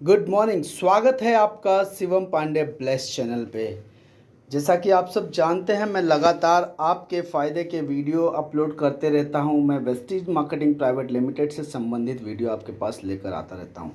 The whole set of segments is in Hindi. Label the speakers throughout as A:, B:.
A: Good morning. स्वागत है आपका शिवम पांडे ब्लेस चैनल पे। जैसा कि आप सब जानते हैं, मैं लगातार आपके फ़ायदे के वीडियो अपलोड करते रहता हूं। मैं वेस्टीज मार्केटिंग प्राइवेट लिमिटेड से संबंधित वीडियो आपके पास लेकर आता रहता हूं।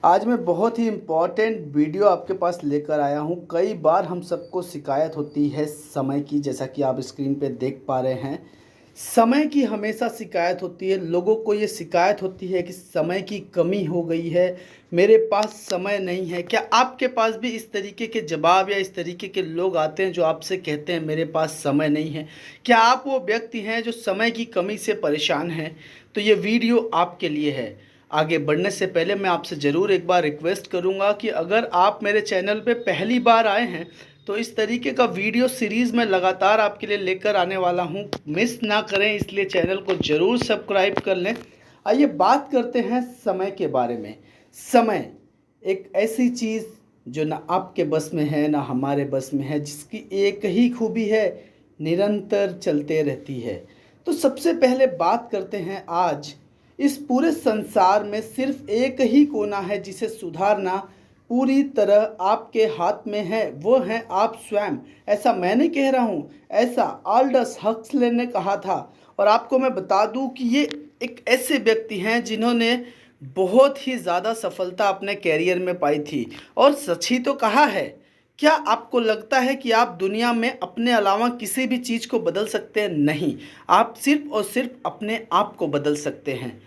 A: आज मैं बहुत ही इम्पॉर्टेंट वीडियो आपके पास लेकर आया हूं। कई बार हम सबको शिकायत होती है समय की, जैसा कि आप स्क्रीन पे देख पा रहे हैं। समय की हमेशा शिकायत होती है। लोगों को ये शिकायत होती है कि समय की कमी हो गई है, मेरे पास समय नहीं है। क्या आपके पास भी इस तरीके के जवाब या इस तरीके के लोग आते हैं जो आपसे कहते हैं मेरे पास समय नहीं है? क्या आप वो व्यक्ति हैं जो समय की कमी से परेशान हैं? तो ये वीडियो आपके लिए है। आगे बढ़ने से पहले मैं आपसे ज़रूर एक बार रिक्वेस्ट करूंगा कि अगर आप मेरे चैनल पे पहली बार आए हैं तो इस तरीके का वीडियो सीरीज़ में लगातार आपके लिए लेकर आने वाला हूं, मिस ना करें, इसलिए चैनल को ज़रूर सब्सक्राइब कर लें। आइए बात करते हैं समय के बारे में। समय एक ऐसी चीज़ जो ना आपके बस में है ना हमारे बस में है, जिसकी एक ही खूबी है, निरंतर चलते रहती है। तो सबसे पहले बात करते हैं, आज इस पूरे संसार में सिर्फ एक ही कोना है जिसे सुधारना पूरी तरह आपके हाथ में है, वो है आप स्वयं। ऐसा मैं नहीं कह रहा हूँ, ऐसा आल्डस हक्सले ने कहा था। और आपको मैं बता दूं कि ये एक ऐसे व्यक्ति हैं जिन्होंने बहुत ही ज़्यादा सफलता अपने कैरियर में पाई थी। और सच ही तो कहा है। क्या आपको लगता है कि आप दुनिया में अपने अलावा किसी भी चीज़ को बदल सकते हैं? नहीं, आप सिर्फ और सिर्फ अपने आप को बदल सकते हैं।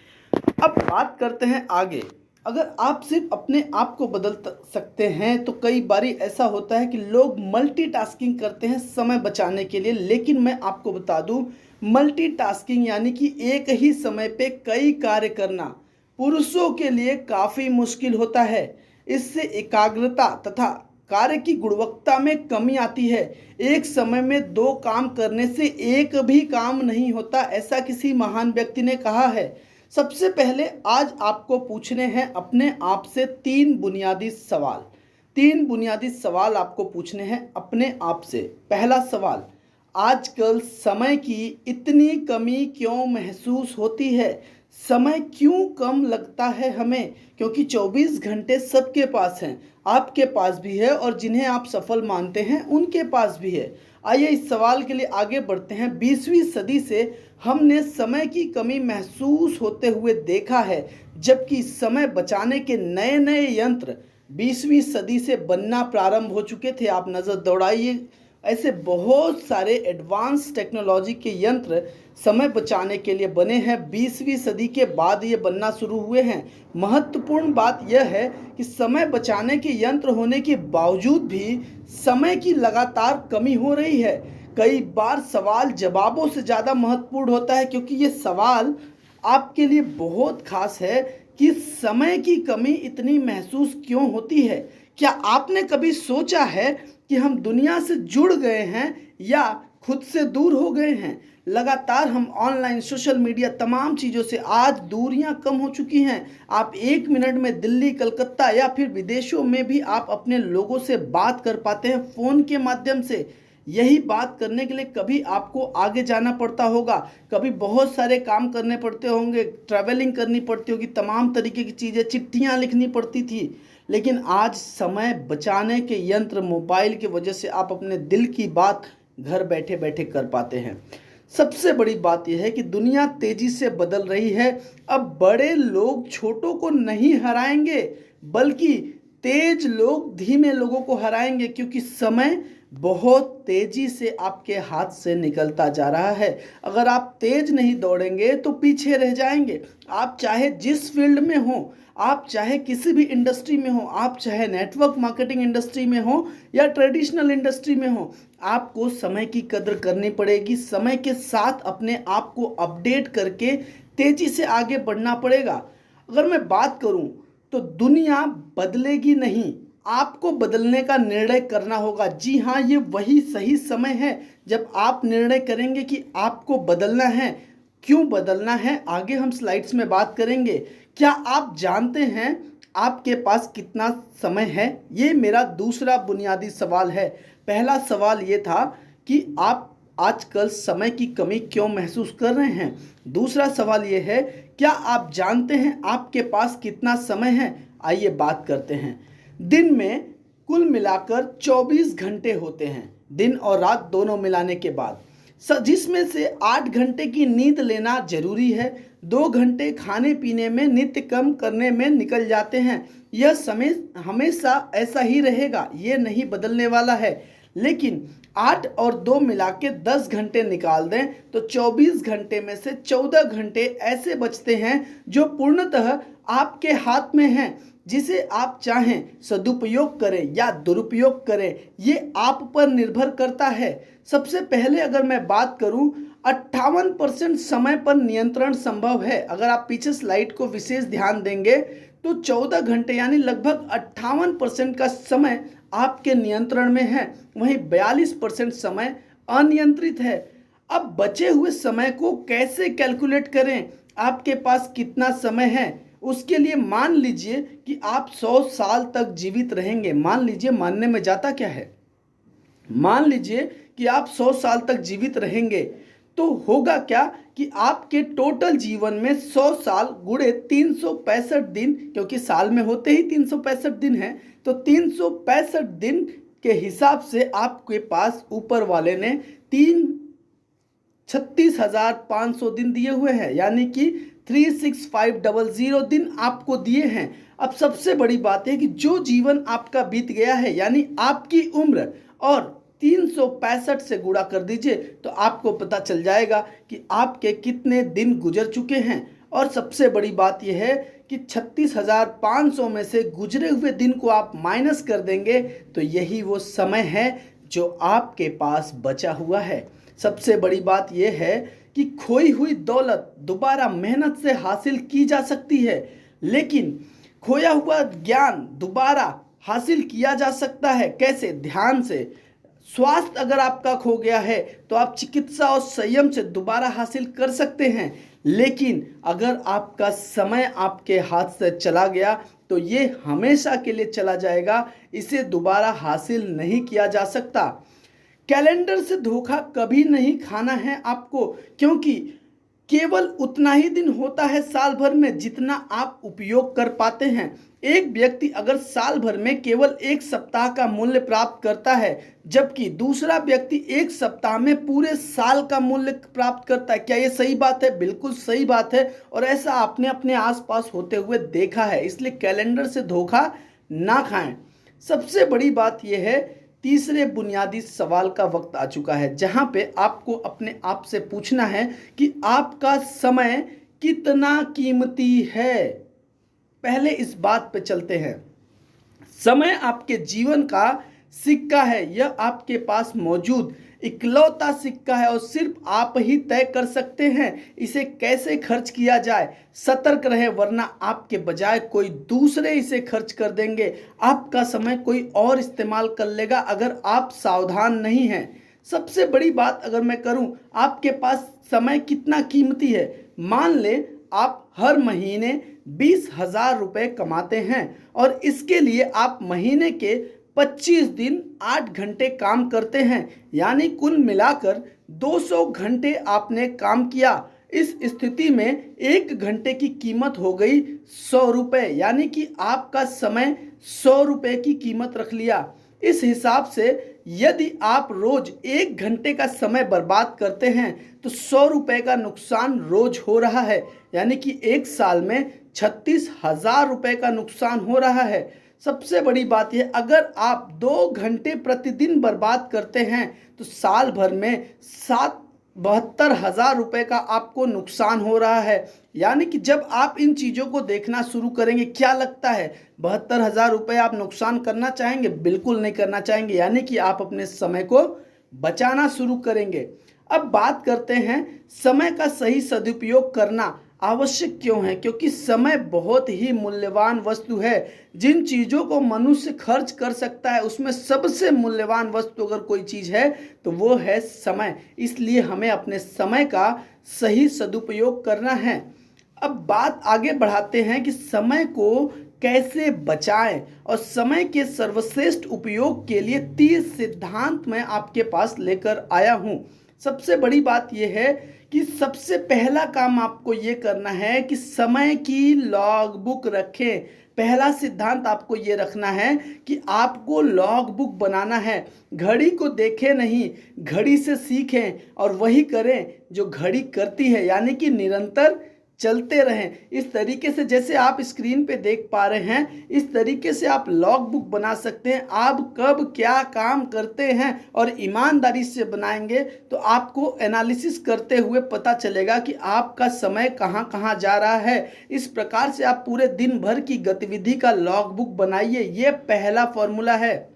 A: अब बात करते हैं आगे। अगर आप सिर्फ अपने आप को बदल सकते हैं तो कई बारी ऐसा होता है कि लोग मल्टीटास्किंग करते हैं समय बचाने के लिए। लेकिन मैं आपको बता दूं, मल्टीटास्किंग यानी कि एक ही समय पे कई कार्य करना पुरुषों के लिए काफ़ी मुश्किल होता है। इससे एकाग्रता तथा कार्य की गुणवत्ता में कमी आती है। एक समय में दो काम करने से एक भी काम नहीं होता, ऐसा किसी महान व्यक्ति ने कहा है। सबसे पहले आज आपको पूछने हैं अपने आप से तीन बुनियादी सवाल। तीन बुनियादी सवाल आपको पूछने हैं अपने आप से। पहला सवाल, आजकल समय की इतनी कमी क्यों महसूस होती है? समय क्यों कम लगता है हमें? क्योंकि 24 घंटे सबके पास हैं, आपके पास भी है, और जिन्हें आप सफल मानते हैं उनके पास भी है। आइए इस सवाल के लिए आगे बढ़ते हैं। 20वीं सदी से हमने समय की कमी महसूस होते हुए देखा है, जबकि समय बचाने के नए नए यंत्र 20वीं सदी से बनना प्रारंभ हो चुके थे। आप नज़र दौड़ाइए, ऐसे बहुत सारे एडवांस टेक्नोलॉजी के यंत्र समय बचाने के लिए बने हैं। 20वीं सदी के बाद ये बनना शुरू हुए हैं। महत्वपूर्ण बात यह है कि समय बचाने के यंत्र होने के बावजूद भी समय की लगातार कमी हो रही है। कई बार सवाल जवाबों से ज़्यादा महत्वपूर्ण होता है, क्योंकि ये सवाल आपके लिए बहुत खास है कि समय की कमी इतनी महसूस क्यों होती है। क्या आपने कभी सोचा है कि हम दुनिया से जुड़ गए हैं या खुद से दूर हो गए हैं? लगातार हम ऑनलाइन, सोशल मीडिया, तमाम चीज़ों से आज दूरियां कम हो चुकी हैं। आप एक मिनट में दिल्ली, कलकत्ता या फिर विदेशों में भी आप अपने लोगों से बात कर पाते हैं फ़ोन के माध्यम से। यही बात करने के लिए कभी आपको आगे जाना पड़ता होगा, कभी बहुत सारे काम करने पड़ते होंगे, ट्रैवलिंग करनी पड़ती होगी, तमाम तरीके की चीज़ें, चिट्ठियाँ लिखनी पड़ती थी। लेकिन आज समय बचाने के यंत्र मोबाइल की वजह से आप अपने दिल की बात घर बैठे बैठे कर पाते हैं। सबसे बड़ी बात यह है कि दुनिया तेजी से बदल रही है। अब बड़े लोग छोटों को नहीं हराएंगे, बल्कि तेज लोग धीमे लोगों को हराएंगे, क्योंकि समय बहुत तेजी से आपके हाथ से निकलता जा रहा है। अगर आप तेज नहीं दौड़ेंगे तो पीछे रह जाएंगे। आप चाहे जिस फील्ड में हो, आप चाहे किसी भी इंडस्ट्री में हो, आप चाहे नेटवर्क मार्केटिंग इंडस्ट्री में हो या ट्रेडिशनल इंडस्ट्री में हो, आपको समय की कदर करनी पड़ेगी। समय के साथ अपने आप को अपडेट करके तेजी से आगे बढ़ना पड़ेगा। अगर मैं बात करूं तो दुनिया बदलेगी नहीं, आपको बदलने का निर्णय करना होगा। जी हाँ, ये वही सही समय है जब आप निर्णय करेंगे कि आपको बदलना है। क्यों बदलना है, आगे हम स्लाइड्स में बात करेंगे। क्या आप जानते हैं आपके पास कितना समय है? ये मेरा दूसरा बुनियादी सवाल है। पहला सवाल ये था कि आप आजकल समय की कमी क्यों महसूस कर रहे हैं। दूसरा सवाल ये है, क्या आप जानते हैं आपके पास कितना समय है? आइए बात करते हैं। दिन में कुल मिलाकर 24 घंटे होते हैं, दिन और रात दोनों मिलाने के बाद, जिसमें से 8 घंटे की नींद लेना जरूरी है। 2 घंटे खाने पीने में, नित्य कर्म करने में निकल जाते हैं। यह समय हमेशा ऐसा ही रहेगा, ये नहीं बदलने वाला है। लेकिन 8 और 2 मिला के 10 घंटे निकाल दें तो 24 घंटे में से 14 घंटे ऐसे बचते हैं जो पूर्णतः आपके हाथ में हैं, जिसे आप चाहें सदुपयोग करें या दुरुपयोग करें, ये आप पर निर्भर करता है। सबसे पहले अगर मैं बात करूं, 58% समय पर नियंत्रण संभव है। अगर आप पीछे स्लाइड को विशेष ध्यान देंगे तो 14 घंटे यानी लगभग 58% का समय आपके नियंत्रण में है, वहीं 42% समय अनियंत्रित है। अब बचे हुए समय को कैसे कैलकुलेट करें, आपके पास कितना समय है? उसके लिए मान लीजिए कि आप 100 साल तक जीवित रहेंगे। मान लीजिए, मानने में जाता क्या है, मान लीजिए कि आप 100 साल तक जीवित रहेंगे, तो होगा क्या कि आपके टोटल जीवन में 100 साल गुणे 365 दिन, क्योंकि साल में होते ही 365 दिन हैं, तो 365 दिन के हिसाब से आपके पास ऊपर वाले ने 36,500 दिन दिए हुए हैं, यानी कि 36500 दिन आपको दिए हैं। अब सबसे बड़ी बात है कि जो जीवन आपका बीत गया है, यानी आपकी उम्र, और 365 से गुणा कर दीजिए तो आपको पता चल जाएगा कि आपके कितने दिन गुजर चुके हैं। और सबसे बड़ी बात यह है कि 36,500 में से गुजरे हुए दिन को आप माइनस कर देंगे तो यही वो समय है जो आपके पास बचा हुआ है। सबसे बड़ी बात यह है कि खोई हुई दौलत दोबारा मेहनत से हासिल की जा सकती है, लेकिन खोया हुआ ज्ञान दोबारा हासिल किया जा सकता है। कैसे? ध्यान से। स्वास्थ्य अगर आपका खो गया है तो आप चिकित्सा और संयम से दोबारा हासिल कर सकते हैं, लेकिन अगर आपका समय आपके हाथ से चला गया तो ये हमेशा के लिए चला जाएगा, इसे दोबारा हासिल नहीं किया जा सकता। कैलेंडर से धोखा कभी नहीं खाना है आपको, क्योंकि केवल उतना ही दिन होता है साल भर में जितना आप उपयोग कर पाते हैं। एक व्यक्ति अगर साल भर में केवल 1 सप्ताह का मूल्य प्राप्त करता है, जबकि दूसरा व्यक्ति 1 सप्ताह में पूरे साल का मूल्य प्राप्त करता है, क्या ये सही बात है? बिल्कुल सही बात है, और ऐसा आपने अपने आसपास होते हुए देखा है। इसलिए कैलेंडर से धोखा ना खाएं। सबसे बड़ी बात यह है, तीसरे बुनियादी सवाल का वक्त आ चुका है, जहां पे आपको अपने आप से पूछना है कि आपका समय कितना कीमती है। पहले इस बात पे चलते हैं। समय आपके जीवन का सिक्का है, यह आपके पास मौजूद इकलौता सिक्का है और सिर्फ आप ही तय कर सकते हैं इसे कैसे खर्च किया जाए। सतर्क रहे, वरना आपके बजाय कोई दूसरे इसे खर्च कर देंगे। आपका समय कोई और इस्तेमाल कर लेगा अगर आप सावधान नहीं हैं। सबसे बड़ी बात अगर मैं करूं, आपके पास समय कितना कीमती है। मान ले आप हर महीने 20,000 रुपये कमाते हैं और इसके लिए आप महीने के 25 दिन 8 घंटे काम करते हैं, यानी कुल मिलाकर 200 घंटे आपने काम किया। इस स्थिति में 1 घंटे की कीमत हो गई 100 रुपये, यानी कि आपका समय 100 रुपये की कीमत रख लिया। इस हिसाब से यदि आप रोज 1 घंटे का समय बर्बाद करते हैं तो 100 रुपये का नुकसान रोज हो रहा है, यानी कि 1 साल में 36,000 रुपये का नुकसान हो रहा है। सबसे बड़ी बात यह, अगर आप 2 घंटे प्रतिदिन बर्बाद करते हैं तो साल भर में 72,000 रुपये का आपको नुकसान हो रहा है। यानी कि जब आप इन चीज़ों को देखना शुरू करेंगे, क्या लगता है 72,000 रुपये आप नुकसान करना चाहेंगे? बिल्कुल नहीं करना चाहेंगे, यानी कि आप अपने समय को बचाना शुरू करेंगे। अब बात करते हैं समय का सही सदुपयोग करना आवश्यक क्यों है, क्योंकि समय बहुत ही मूल्यवान वस्तु है। जिन चीज़ों को मनुष्य खर्च कर सकता है उसमें सबसे मूल्यवान वस्तु अगर कोई चीज़ है तो वो है समय। इसलिए हमें अपने समय का सही सदुपयोग करना है। अब बात आगे बढ़ाते हैं कि समय को कैसे बचाएं, और समय के सर्वश्रेष्ठ उपयोग के लिए 30 सिद्धांत मैं आपके पास लेकर आया हूं। सबसे बड़ी बात यह है कि सबसे पहला काम आपको ये करना है कि समय की लॉग बुक रखें। पहला सिद्धांत आपको ये रखना है कि आपको लॉग बुक बनाना है। घड़ी को देखें नहीं, घड़ी से सीखें और वही करें जो घड़ी करती है, यानी कि निरंतर चलते रहें। इस तरीके से जैसे आप स्क्रीन पे देख पा रहे हैं, इस तरीके से आप लॉग बुक बना सकते हैं। आप कब क्या काम करते हैं और ईमानदारी से बनाएंगे तो आपको एनालिसिस करते हुए पता चलेगा कि आपका समय कहाँ कहाँ जा रहा है। इस प्रकार से आप पूरे दिन भर की गतिविधि का लॉग बुक बनाइए। ये पहला फॉर्मूला है।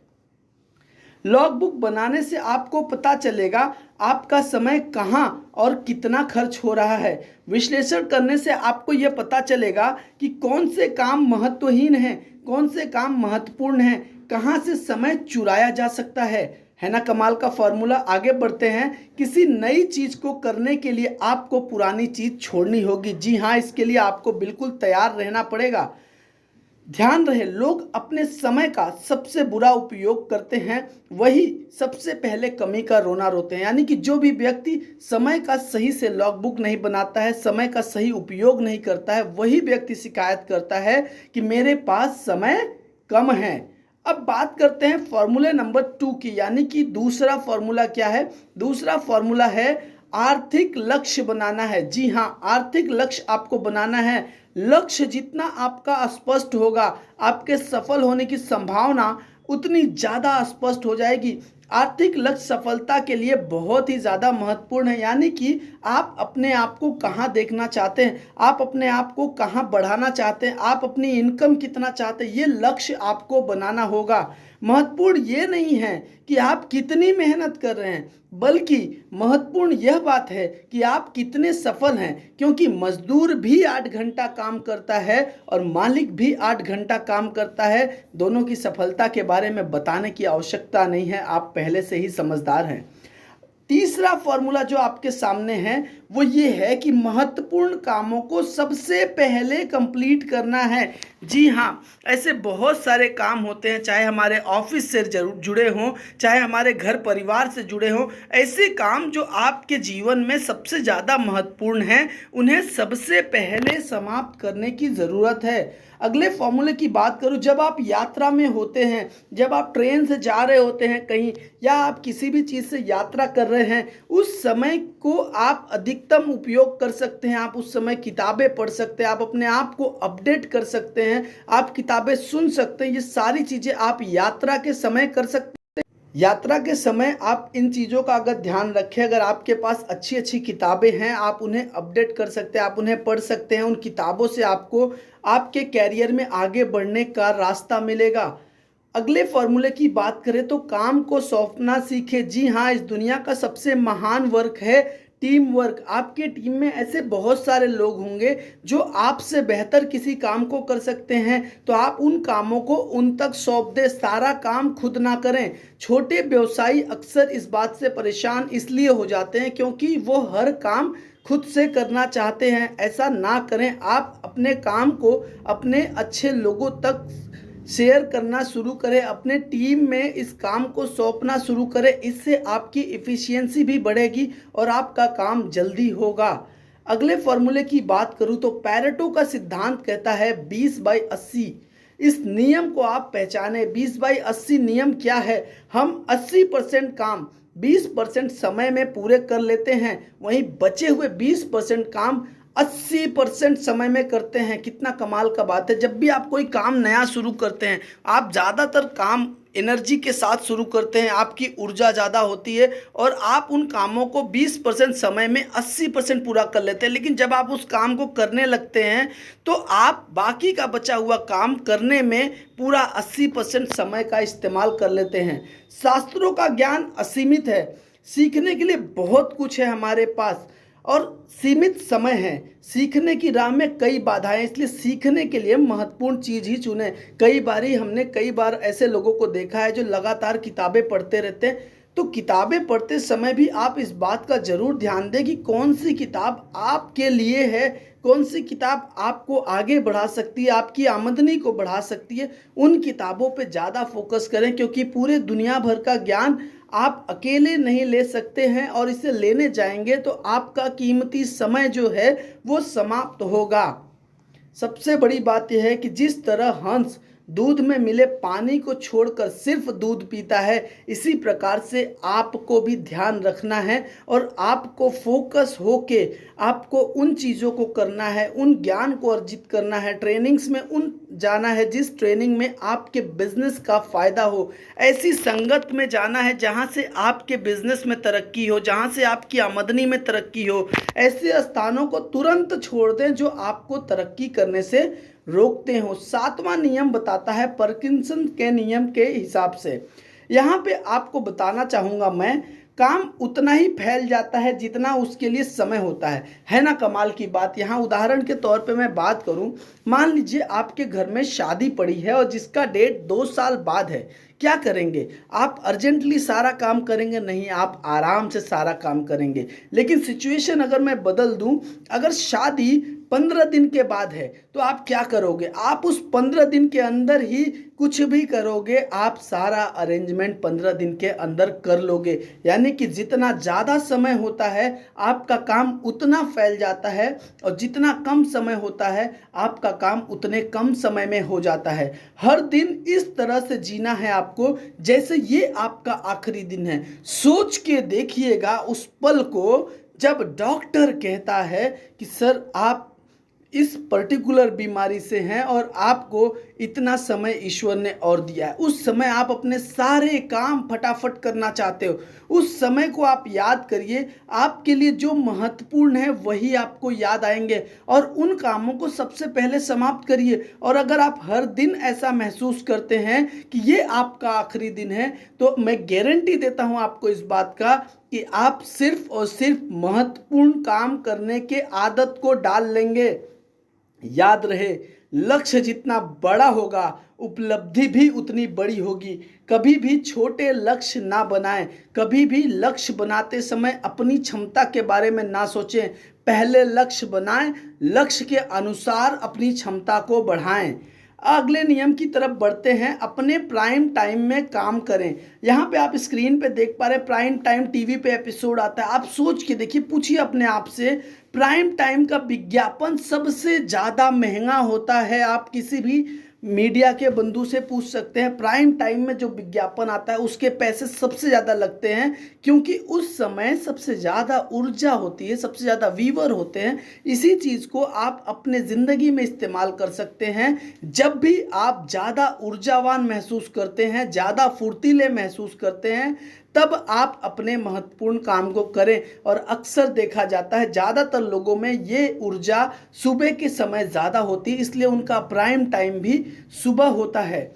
A: लॉग बुक बनाने से आपको पता चलेगा आपका समय कहाँ और कितना खर्च हो रहा है। विश्लेषण करने से आपको यह पता चलेगा कि कौन से काम महत्वहीन हैं, कौन से काम महत्वपूर्ण हैं, कहाँ से समय चुराया जा सकता है ना कमाल का फॉर्मूला। आगे बढ़ते हैं। किसी नई चीज़ को करने के लिए आपको पुरानी चीज़ छोड़नी होगी। जी हाँ, इसके लिए आपको बिल्कुल तैयार रहना पड़ेगा। ध्यान रहे, लोग अपने समय का सबसे बुरा उपयोग करते हैं, वही सबसे पहले कमी का रोना रोते हैं। यानी कि जो भी व्यक्ति समय का सही से लॉग बुक नहीं बनाता है, समय का सही उपयोग नहीं करता है, वही व्यक्ति शिकायत करता है कि मेरे पास समय कम है। अब बात करते हैं फॉर्मूले नंबर 2 की, यानी कि दूसरा फॉर्मूला क्या है। दूसरा फॉर्मूला है आर्थिक लक्ष्य बनाना है। जी हाँ, आर्थिक लक्ष्य आपको बनाना है। लक्ष्य जितना आपका स्पष्ट होगा, आपके सफल होने की संभावना उतनी ज़्यादा स्पष्ट हो जाएगी। आर्थिक लक्ष्य सफलता के लिए बहुत ही ज़्यादा महत्वपूर्ण है। यानी कि आप अपने आप को कहाँ देखना चाहते हैं, आप अपने आप को कहाँ बढ़ाना चाहते हैं, आप अपनी इनकम कितना चाहते हैं, ये लक्ष्य आपको बनाना होगा। महत्वपूर्ण ये नहीं है कि आप कितनी मेहनत कर रहे हैं, बल्कि महत्वपूर्ण यह बात है कि आप कितने सफल हैं। क्योंकि मजदूर भी 8 घंटा काम करता है और मालिक भी 8 घंटा काम करता है। दोनों की सफलता के बारे में बताने की आवश्यकता नहीं है, आप पहले से ही समझदार हैं। तीसरा फॉर्मूला जो आपके सामने है वो ये है कि महत्वपूर्ण कामों को सबसे पहले कंप्लीट करना है। जी हाँ, ऐसे बहुत सारे काम होते हैं, चाहे हमारे ऑफिस से जुड़े हों, चाहे हमारे घर परिवार से जुड़े हों। ऐसे काम जो आपके जीवन में सबसे ज़्यादा महत्वपूर्ण हैं, उन्हें सबसे पहले समाप्त करने की ज़रूरत है। अगले फॉर्मूले की बात करूं, जब आप यात्रा में होते हैं, जब आप ट्रेन से जा रहे होते हैं कहीं, या आप किसी भी चीज़ से यात्रा कर रहे हैं, उस समय को आप अधिकतम उपयोग कर सकते हैं। आप उस समय किताबें पढ़ सकते हैं, आप अपने आप को अपडेट कर सकते हैं, आप किताबें सुन सकते हैं। ये सारी चीज़ें आप यात्रा के समय कर सकते हैं। यात्रा के समय आप इन चीज़ों का अगर ध्यान रखें, अगर आपके पास अच्छी अच्छी किताबें हैं, आप उन्हें अपडेट कर सकते हैं, आप उन्हें पढ़ सकते हैं। उन किताबों से आपको आपके कैरियर में आगे बढ़ने का रास्ता मिलेगा। अगले फॉर्मूले की बात करें तो काम को सौंपना सीखें। जी हाँ, इस दुनिया का सबसे महान वर्क है टीम वर्क। आपके टीम में ऐसे बहुत सारे लोग होंगे जो आपसे बेहतर किसी काम को कर सकते हैं, तो आप उन कामों को उन तक सौंप दें, सारा काम खुद ना करें। छोटे व्यवसायी अक्सर इस बात से परेशान इसलिए हो जाते हैं क्योंकि वो हर काम खुद से करना चाहते हैं। ऐसा ना करें, आप अपने काम को अपने अच्छे लोगों तक शेयर करना शुरू करें, अपने टीम में इस काम को सौंपना शुरू करें। इससे आपकी इफ़िशियंसी भी बढ़ेगी और आपका काम जल्दी होगा। अगले फॉर्मूले की बात करूं तो पैरेटो का सिद्धांत कहता है 20/80। इस नियम को आप पहचाने। 20/80 नियम क्या है? हम 80% काम 20% समय में पूरे कर लेते हैं, वहीं बचे हुए 20% काम 80% समय में करते हैं। कितना कमाल का बात है। जब भी आप कोई काम नया शुरू करते हैं, आप ज़्यादातर काम एनर्जी के साथ शुरू करते हैं, आपकी ऊर्जा ज़्यादा होती है और आप उन कामों को 20% समय में 80% पूरा कर लेते हैं। लेकिन जब आप उस काम को करने लगते हैं तो आप बाकी का बचा हुआ काम करने में पूरा 80% समय का इस्तेमाल कर लेते हैं। शास्त्रों का ज्ञान असीमित है, सीखने के लिए बहुत कुछ है हमारे पास और सीमित समय है। सीखने की राह में कई बाधाएं, इसलिए सीखने के लिए महत्वपूर्ण चीज़ ही चुने। हमने कई बार ऐसे लोगों को देखा है जो लगातार किताबें पढ़ते रहते हैं। तो किताबें पढ़ते समय भी आप इस बात का ज़रूर ध्यान दें कि कौन सी किताब आपके लिए है, कौन सी किताब आपको आगे बढ़ा सकती है, आपकी आमदनी को बढ़ा सकती है। उन किताबों पे ज़्यादा फोकस करें, क्योंकि पूरे दुनिया भर का ज्ञान आप अकेले नहीं ले सकते हैं और इसे लेने जाएंगे तो आपका कीमती समय जो है वो समाप्त होगा। सबसे बड़ी बात यह है कि जिस तरह हंस दूध में मिले पानी को छोड़कर सिर्फ दूध पीता है, इसी प्रकार से आपको भी ध्यान रखना है और आपको फोकस होके आपको उन चीज़ों को करना है, उन ज्ञान को अर्जित करना है, ट्रेनिंग्स में उन जाना है जिस ट्रेनिंग में आपके बिजनेस का फ़ायदा हो। ऐसी संगत में जाना है जहां से आपके बिजनेस में तरक्की हो, जहां से आपकी आमदनी में तरक्की हो। ऐसे स्थानों को तुरंत छोड़ दें जो आपको तरक्की करने से रोकते हो। सातवां नियम बताता है पार्किंसन के नियम के हिसाब से। यहाँ पे आपको बताना चाहूँगा मैं, काम उतना ही फैल जाता है जितना उसके लिए समय होता है ना। कमाल की बात, यहाँ उदाहरण के तौर पे मैं बात करूँ, मान लीजिए आपके घर में शादी पड़ी है और जिसका डेट 2 साल बाद है। क्या करेंगे आप? अर्जेंटली सारा काम करेंगे? नहीं, आप आराम से सारा काम करेंगे। लेकिन सिचुएशन अगर मैं बदल दूं, अगर शादी 15 दिन के बाद है तो आप क्या करोगे? आप उस 15 दिन के अंदर ही कुछ भी करोगे, आप सारा अरेंजमेंट 15 दिन के अंदर कर लोगे। यानी कि जितना ज़्यादा समय होता है आपका काम उतना फैल जाता है, और जितना कम समय होता है आपका काम उतने कम समय में हो जाता है। हर दिन इस तरह से जीना है आपको जैसे ये आपका आखिरी दिन है। सोच के देखिएगा उस पल को जब डॉक्टर कहता है कि सर आप इस पर्टिकुलर बीमारी से हैं और आपको इतना समय ईश्वर ने और दिया है। उस समय आप अपने सारे काम फटाफट करना चाहते हो। उस समय को आप याद करिए, आपके लिए जो महत्वपूर्ण है वही आपको याद आएंगे और उन कामों को सबसे पहले समाप्त करिए। और अगर आप हर दिन ऐसा महसूस करते हैं कि ये आपका आखिरी दिन है, तो मैं गारंटी देता हूँ आपको इस बात का कि आप सिर्फ और सिर्फ महत्वपूर्ण काम करने के आदत को डाल लेंगे। याद रहे, लक्ष्य जितना बड़ा होगा उपलब्धि भी उतनी बड़ी होगी। कभी भी छोटे लक्ष्य ना बनाएं, कभी भी लक्ष्य बनाते समय अपनी क्षमता के बारे में ना सोचें। पहले लक्ष्य बनाएं, लक्ष्य के अनुसार अपनी क्षमता को बढ़ाएं। अगले नियम की तरफ बढ़ते हैं, अपने प्राइम टाइम में काम करें। यहाँ पे आप स्क्रीन पे देख पा रहे हैं प्राइम टाइम टीवी पे एपिसोड आता है। आप सोच के देखिए, पूछिए अपने आप से, प्राइम टाइम का विज्ञापन सबसे ज़्यादा महंगा होता है। आप किसी भी मीडिया के बंधु से पूछ सकते हैं, प्राइम टाइम में जो विज्ञापन आता है उसके पैसे सबसे ज़्यादा लगते हैं, क्योंकि उस समय सबसे ज़्यादा ऊर्जा होती है, सबसे ज़्यादा व्यूअर होते हैं। इसी चीज़ को आप अपने ज़िंदगी में इस्तेमाल कर सकते हैं। जब भी आप ज़्यादा ऊर्जावान महसूस करते हैं, ज़्यादा फुर्तीले महसूस करते हैं, तब आप अपने महत्वपूर्ण काम को करें। और अक्सर देखा जाता है ज़्यादातर लोगों में ये ऊर्जा सुबह के समय ज़्यादा होती है, इसलिए उनका प्राइम टाइम भी सुबह होता है।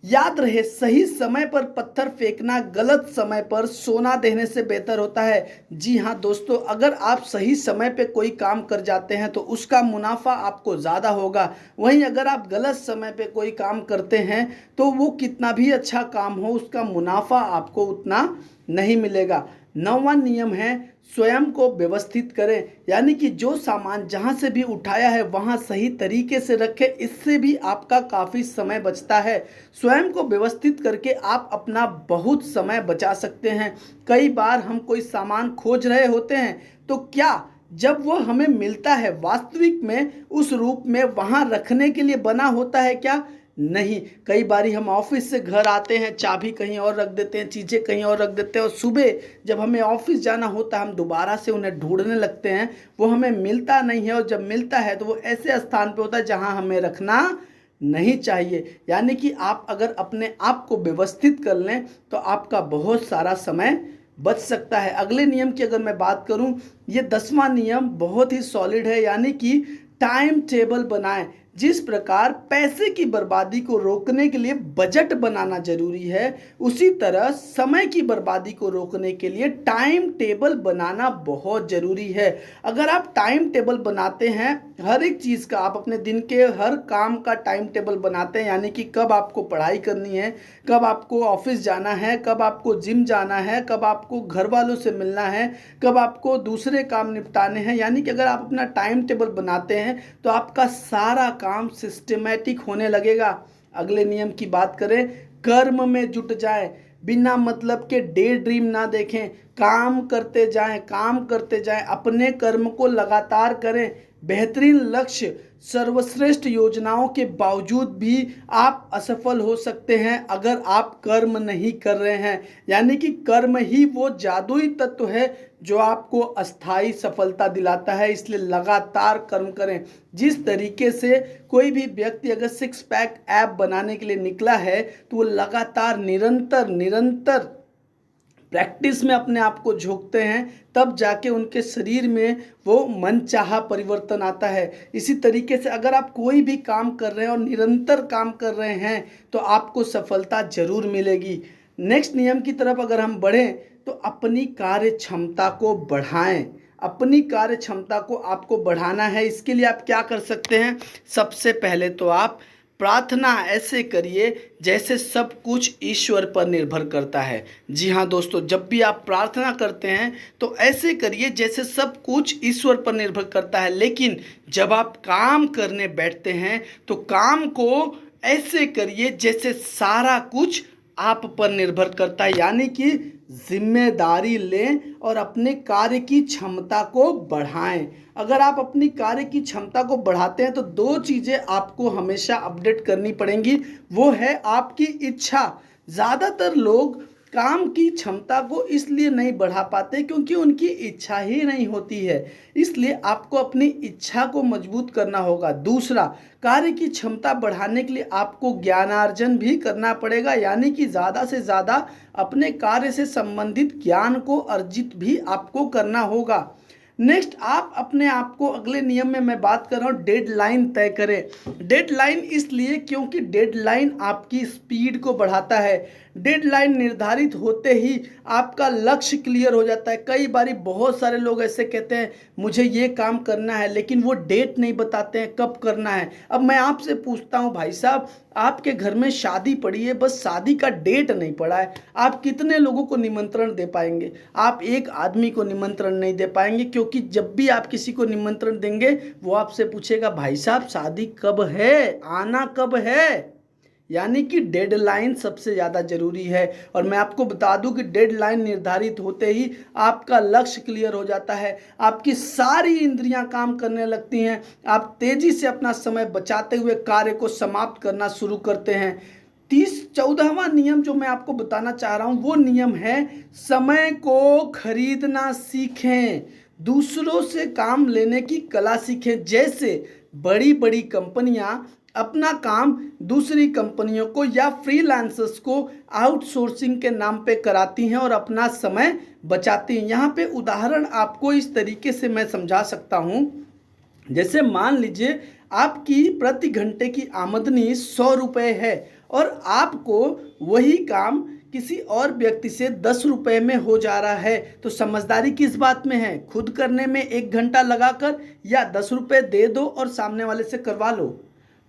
A: याद रहे, सही समय पर पत्थर फेंकना गलत समय पर सोना देने से बेहतर होता है। जी हाँ दोस्तों, अगर आप सही समय पे कोई काम कर जाते हैं तो उसका मुनाफा आपको ज़्यादा होगा। वहीं अगर आप गलत समय पे कोई काम करते हैं तो वो कितना भी अच्छा काम हो, उसका मुनाफा आपको उतना नहीं मिलेगा। 9वां नियम है, स्वयं को व्यवस्थित करें। यानी कि जो सामान जहां से भी उठाया है वहां सही तरीके से रखें, इससे भी आपका काफ़ी समय बचता है। स्वयं को व्यवस्थित करके आप अपना बहुत समय बचा सकते हैं। कई बार हम कोई सामान खोज रहे होते हैं तो क्या जब वो हमें मिलता है वास्तविक में उस रूप में वहां रखने के लिए बना होता है क्या? नहीं। कई बारी हम ऑफिस से घर आते हैं, चाबी कहीं और रख देते हैं, चीज़ें कहीं और रख देते हैं, और सुबह जब हमें ऑफिस जाना होता है हम दोबारा से उन्हें ढूंढने लगते हैं, वो हमें मिलता नहीं है। और जब मिलता है तो वो ऐसे स्थान पे होता है जहां हमें रखना नहीं चाहिए। यानी कि आप अगर अपने आप को व्यवस्थित कर लें तो आपका बहुत सारा समय बच सकता है। अगले नियम की अगर मैं बात करूं, ये 10वां नियम बहुत ही सॉलिड है। यानी कि टाइम टेबल बनाएं। जिस प्रकार पैसे की बर्बादी को रोकने के लिए बजट बनाना जरूरी है, उसी तरह समय की बर्बादी को रोकने के लिए टाइम टेबल बनाना बहुत ज़रूरी है। अगर आप टाइम टेबल बनाते हैं, हर एक चीज़ का, आप अपने दिन के हर काम का टाइम टेबल बनाते हैं, यानी कि कब आपको पढ़ाई करनी है, कब आपको ऑफिस जाना है, कब आपको जिम जाना है, कब आपको घर वालों से मिलना है, कब आपको दूसरे काम निपटाने हैं, यानी कि अगर आप अपना टाइम टेबल बनाते हैं तो आपका सारा काम सिस्टमैटिक होने लगेगा। अगले नियम की बात करें, कर्म में जुट जाए। बिना मतलब के डे ड्रीम ना देखें, काम करते जाएं, काम करते जाएं, अपने कर्म को लगातार करें। बेहतरीन लक्ष्य सर्वश्रेष्ठ योजनाओं के बावजूद भी आप असफल हो सकते हैं अगर आप कर्म नहीं कर रहे हैं। यानी कि कर्म ही वो जादुई तत्व है जो आपको अस्थाई सफलता दिलाता है। इसलिए लगातार कर्म करें। जिस तरीके से कोई भी व्यक्ति अगर सिक्स पैक ऐप बनाने के लिए निकला है तो वो लगातार निरंतर प्रैक्टिस में अपने आप को झोंकते हैं, तब जाके उनके शरीर में वो मनचाहा परिवर्तन आता है। इसी तरीके से अगर आप कोई भी काम कर रहे हैं और निरंतर काम कर रहे हैं तो आपको सफलता जरूर मिलेगी। नेक्स्ट नियम की तरफ अगर हम बढ़ें तो अपनी कार्य क्षमता को बढ़ाएं। अपनी कार्य क्षमता को आपको बढ़ाना है। इसके लिए आप क्या कर सकते हैं? सबसे पहले तो आप प्रार्थना ऐसे करिए जैसे सब कुछ ईश्वर पर निर्भर करता है। जी हाँ दोस्तों, जब भी आप प्रार्थना करते हैं तो ऐसे करिए जैसे सब कुछ ईश्वर पर निर्भर करता है। लेकिन जब आप काम करने बैठते हैं तो काम को ऐसे करिए जैसे सारा कुछ आप पर निर्भर करता है। यानी कि जिम्मेदारी लें और अपने कार्य की क्षमता को बढ़ाएं। अगर आप अपनी कार्य की क्षमता को बढ़ाते हैं तो दो चीज़ें आपको हमेशा अपडेट करनी पड़ेंगी। वो है आपकी इच्छा। ज़्यादातर लोग काम की क्षमता को इसलिए नहीं बढ़ा पाते क्योंकि उनकी इच्छा ही नहीं होती है। इसलिए आपको अपनी इच्छा को मजबूत करना होगा। दूसरा, कार्य की क्षमता बढ़ाने के लिए आपको ज्ञानार्जन भी करना पड़ेगा। यानी कि ज़्यादा से ज़्यादा अपने कार्य से संबंधित ज्ञान को अर्जित भी आपको करना होगा। नेक्स्ट, आप अपने आप को अगले नियम में मैं बात कर रहा हूँ, डेडलाइन तय करें। डेडलाइन इसलिए क्योंकि डेडलाइन आपकी स्पीड को बढ़ाता है। डेडलाइन निर्धारित होते ही आपका लक्ष्य क्लियर हो जाता है। कई बारी बहुत सारे लोग ऐसे कहते हैं मुझे ये काम करना है, लेकिन वो डेट नहीं बताते हैं कब करना है। अब मैं आपसे पूछता हूँ भाई साहब, आपके घर में शादी पड़ी है, बस शादी का डेट नहीं पड़ा है, आप कितने लोगों को निमंत्रण दे पाएंगे? आप एक आदमी को निमंत्रण नहीं दे पाएंगे, क्योंकि जब भी आप किसी को निमंत्रण देंगे वो आपसे पूछेगा भाई साहब शादी कब है, आना कब है। यानी कि डेडलाइन सबसे ज़्यादा ज़रूरी है। और मैं आपको बता दूं कि डेडलाइन निर्धारित होते ही आपका लक्ष्य क्लियर हो जाता है, आपकी सारी इंद्रियां काम करने लगती हैं, आप तेज़ी से अपना समय बचाते हुए कार्य को समाप्त करना शुरू करते हैं। 14वां नियम जो मैं आपको बताना चाह रहा हूं वो नियम है समय को खरीदना सीखें। दूसरों से काम लेने की कला सीखें। जैसे बड़ी बड़ी कंपनियां अपना काम दूसरी कंपनियों को या फ्रीलांसर्स को आउटसोर्सिंग के नाम पे कराती हैं और अपना समय बचाती हैं। यहाँ पे उदाहरण आपको इस तरीके से मैं समझा सकता हूँ। जैसे मान लीजिए आपकी प्रति घंटे की आमदनी 100 रुपये है और आपको वही काम किसी और व्यक्ति से 10 रुपये में हो जा रहा है, तो समझदारी किस बात में है? खुद करने में 1 घंटा लगाकर या 10 रुपये दे दो और सामने वाले से करवा लो।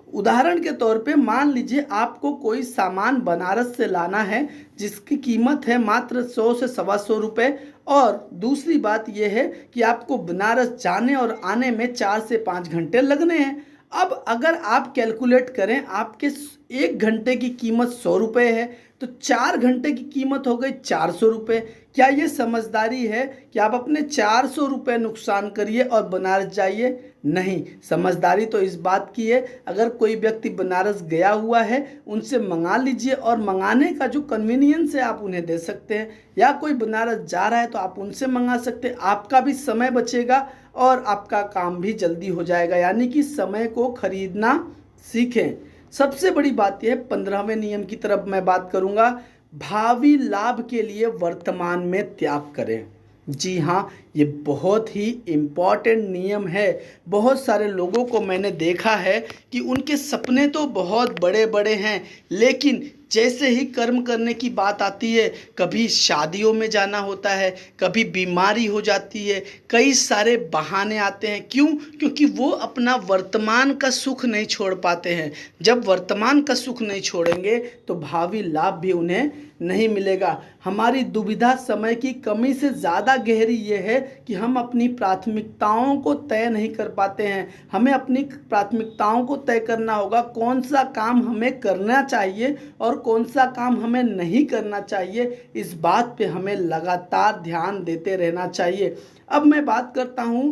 A: उदाहरण के तौर पे मान लीजिए आपको कोई सामान बनारस से लाना है जिसकी कीमत है मात्र 100 से 125 रुपये, और दूसरी बात यह है कि आपको बनारस जाने और आने में 4 से 5 घंटे लगने हैं। अब अगर आप कैलकुलेट करें, आपके 1 घंटे की कीमत 100 रुपये है तो 4 घंटे की कीमत हो गई 400 रुपये। क्या ये समझदारी है कि आप अपने 400 रुपये नुकसान करिए और बनारस जाइए? नहीं। समझदारी तो इस बात की है, अगर कोई व्यक्ति बनारस गया हुआ है उनसे मंगा लीजिए और मंगाने का जो कन्वीनियंस है आप उन्हें दे सकते हैं, या कोई बनारस जा रहा है तो आप उनसे मंगा सकते हैं। आपका भी समय बचेगा और आपका काम भी जल्दी हो जाएगा। यानी कि समय को खरीदना सीखें। सबसे बड़ी बात यह है, 15वें नियम की तरफ मैं बात करूंगा, भावी लाभ के लिए वर्तमान में त्याग करें। जी हाँ, ये बहुत ही इम्पॉर्टेंट नियम है। बहुत सारे लोगों को मैंने देखा है कि उनके सपने तो बहुत बड़े बड़े हैं, लेकिन जैसे ही कर्म करने की बात आती है, कभी शादियों में जाना होता है, कभी बीमारी हो जाती है, कई सारे बहाने आते हैं। क्यों? क्योंकि वो अपना वर्तमान का सुख नहीं छोड़ पाते हैं। जब वर्तमान का सुख नहीं छोड़ेंगे तो भावी लाभ भी उन्हें नहीं मिलेगा। हमारी दुविधा समय की कमी से ज़्यादा गहरी ये है कि हम अपनी प्राथमिकताओं को तय नहीं कर पाते हैं। हमें अपनी प्राथमिकताओं को तय करना होगा, कौन सा काम हमें करना चाहिए और कौन सा काम हमें नहीं करना चाहिए। इस बात पे हमें लगातार ध्यान देते रहना चाहिए। अब मैं बात करता हूँ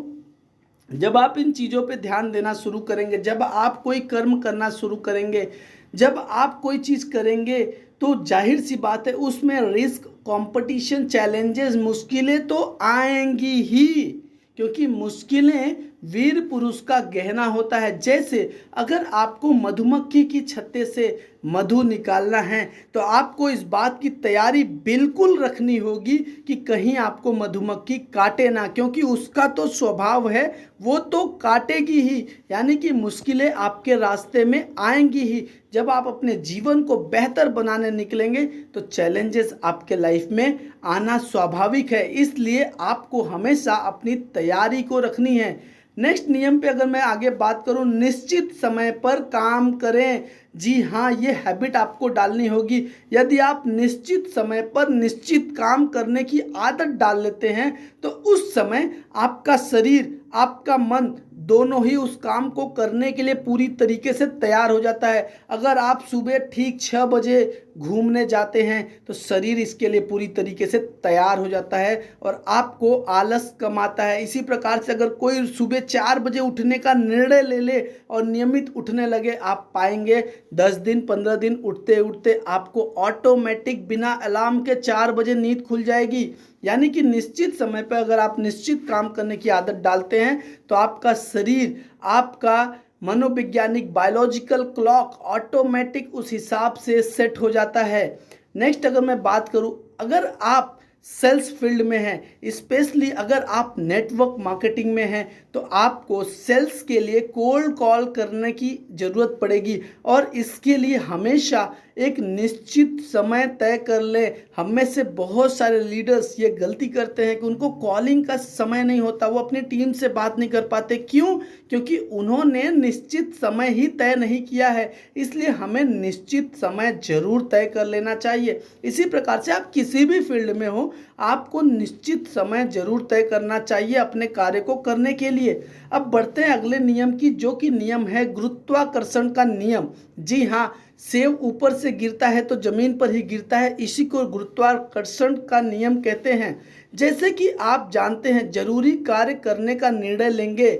A: जब आप इन चीज़ों पे ध्यान देना शुरू करेंगे, जब आप कोई कर्म करना शुरू करेंगे, जब आप कोई चीज़ करेंगे, तो जाहिर सी बात है उसमें रिस्क, कंपटीशन, चैलेंजेस, मुश्किलें तो आएंगी ही, क्योंकि मुश्किलें वीर पुरुष का गहना होता है। जैसे अगर आपको मधुमक्खी की छत्ते से मधु निकालना है तो आपको इस बात की तैयारी बिल्कुल रखनी होगी कि कहीं आपको मधुमक्खी काटे ना, क्योंकि उसका तो स्वभाव है, वो तो काटेगी ही। यानी कि मुश्किलें आपके रास्ते में आएंगी ही। जब आप अपने जीवन को बेहतर बनाने निकलेंगे तो चैलेंजेस आपके लाइफ में आना स्वाभाविक है, इसलिए आपको हमेशा अपनी तैयारी को रखनी है। नेक्स्ट नियम पे अगर मैं आगे बात करूं, निश्चित समय पर काम करें। जी हाँ, ये हैबिट आपको डालनी होगी। यदि आप निश्चित समय पर निश्चित काम करने की आदत डाल लेते हैं तो उस समय आपका शरीर, आपका मन दोनों ही उस काम को करने के लिए पूरी तरीके से तैयार हो जाता है। अगर आप सुबह ठीक 6 बजे घूमने जाते हैं तो शरीर इसके लिए पूरी तरीके से तैयार हो जाता है और आपको आलस कम आता है। इसी प्रकार से अगर कोई सुबह 4 बजे उठने का निर्णय ले ले और नियमित उठने लगे, आप पाएंगे 10 दिन 15 दिन उठते उठते आपको ऑटोमेटिक बिना अलार्म के 4 बजे नींद खुल जाएगी। यानी कि निश्चित समय पर अगर आप निश्चित काम करने की आदत डालते हैं तो आपका शरीर, आपका मनोवैज्ञानिक बायोलॉजिकल क्लॉक ऑटोमेटिक उस हिसाब से सेट हो जाता है। नेक्स्ट अगर मैं बात करूं, अगर आप सेल्स फील्ड में हैं, स्पेशली अगर आप नेटवर्क मार्केटिंग में हैं, तो आपको सेल्स के लिए कोल्ड कॉल करने की ज़रूरत पड़ेगी और इसके लिए हमेशा एक निश्चित समय तय कर लें। हम में से बहुत सारे लीडर्स ये गलती करते हैं कि उनको कॉलिंग का समय नहीं होता, वो अपनी टीम से बात नहीं कर पाते। क्यों? क्योंकि उन्होंने निश्चित समय ही तय नहीं किया है। इसलिए हमें निश्चित समय जरूर तय कर लेना चाहिए। इसी प्रकार से आप किसी भी फील्ड में हो, आपको निश्चित समय जरूर तय करना चाहिए अपने कार्य को करने के लिए। अब बढ़ते हैं अगले नियम की, जो कि नियम है गुरुत्वाकर्षण का नियम। जी हाँ, सेब ऊपर से गिरता है तो जमीन पर ही गिरता है, इसी को गुरुत्वाकर्षण का नियम कहते हैं। जैसे कि आप जानते हैं, जरूरी कार्य करने का निर्णय लेंगे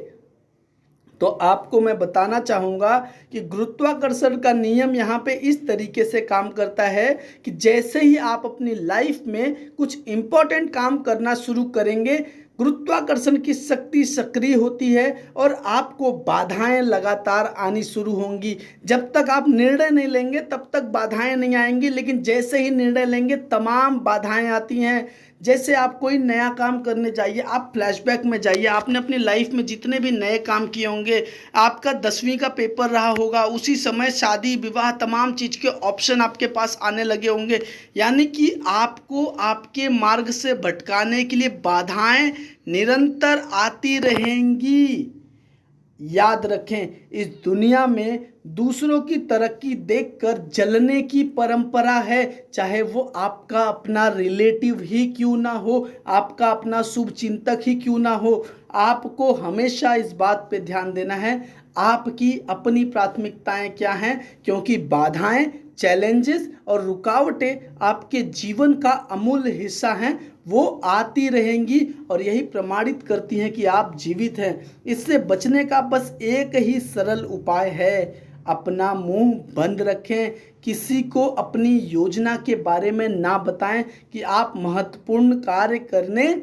A: तो आपको मैं बताना चाहूँगा कि गुरुत्वाकर्षण का नियम यहाँ पे इस तरीके से काम करता है कि जैसे ही आप अपनी लाइफ में कुछ इम्पोर्टेंट काम करना शुरू करेंगे, गुरुत्वाकर्षण की शक्ति सक्रिय होती है और आपको बाधाएं लगातार आनी शुरू होंगी। जब तक आप निर्णय नहीं लेंगे तब तक बाधाएं नहीं आएंगी, लेकिन जैसे ही निर्णय लेंगे तमाम बाधाएं आती हैं। जैसे आप कोई नया काम करने जाइए, आप फ्लैशबैक में जाइए, आपने अपनी लाइफ में जितने भी नए काम किए होंगे, आपका 10वीं का पेपर रहा होगा, उसी समय शादी विवाह तमाम चीज़ के ऑप्शन आपके पास आने लगे होंगे। यानी कि आपको आपके मार्ग से भटकाने के लिए बाधाएं निरंतर आती रहेंगी। याद रखें, इस दुनिया में दूसरों की तरक्की देखकर जलने की परंपरा है, चाहे वो आपका अपना रिलेटिव ही क्यों ना हो, आपका अपना शुभ चिंतक ही क्यों ना हो। आपको हमेशा इस बात पे ध्यान देना है आपकी अपनी प्राथमिकताएं क्या हैं, क्योंकि बाधाएं, चैलेंजेस और रुकावटें आपके जीवन का अमूल्य हिस्सा हैं, वो आती रहेंगी और यही प्रमाणित करती हैं कि आप जीवित हैं। इससे बचने का बस एक ही सरल उपाय है, अपना मुंह बंद रखें, किसी को अपनी योजना के बारे में ना बताएं कि आप महत्वपूर्ण कार्य करने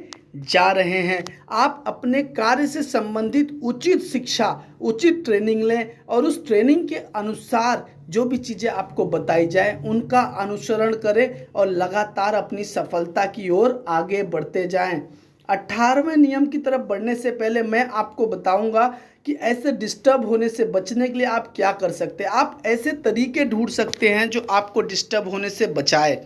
A: जा रहे हैं। आप अपने कार्य से संबंधित उचित शिक्षा, उचित ट्रेनिंग लें और उस ट्रेनिंग के अनुसार जो भी चीज़ें आपको बताई जाए उनका अनुसरण करें और लगातार अपनी सफलता की ओर आगे बढ़ते जाएं। 18वें नियम की तरफ बढ़ने से पहले मैं आपको बताऊंगा कि ऐसे डिस्टर्ब होने से बचने के लिए आप क्या कर सकते हैं। आप ऐसे तरीके ढूंढ सकते हैं जो आपको डिस्टर्ब होने से बचाए।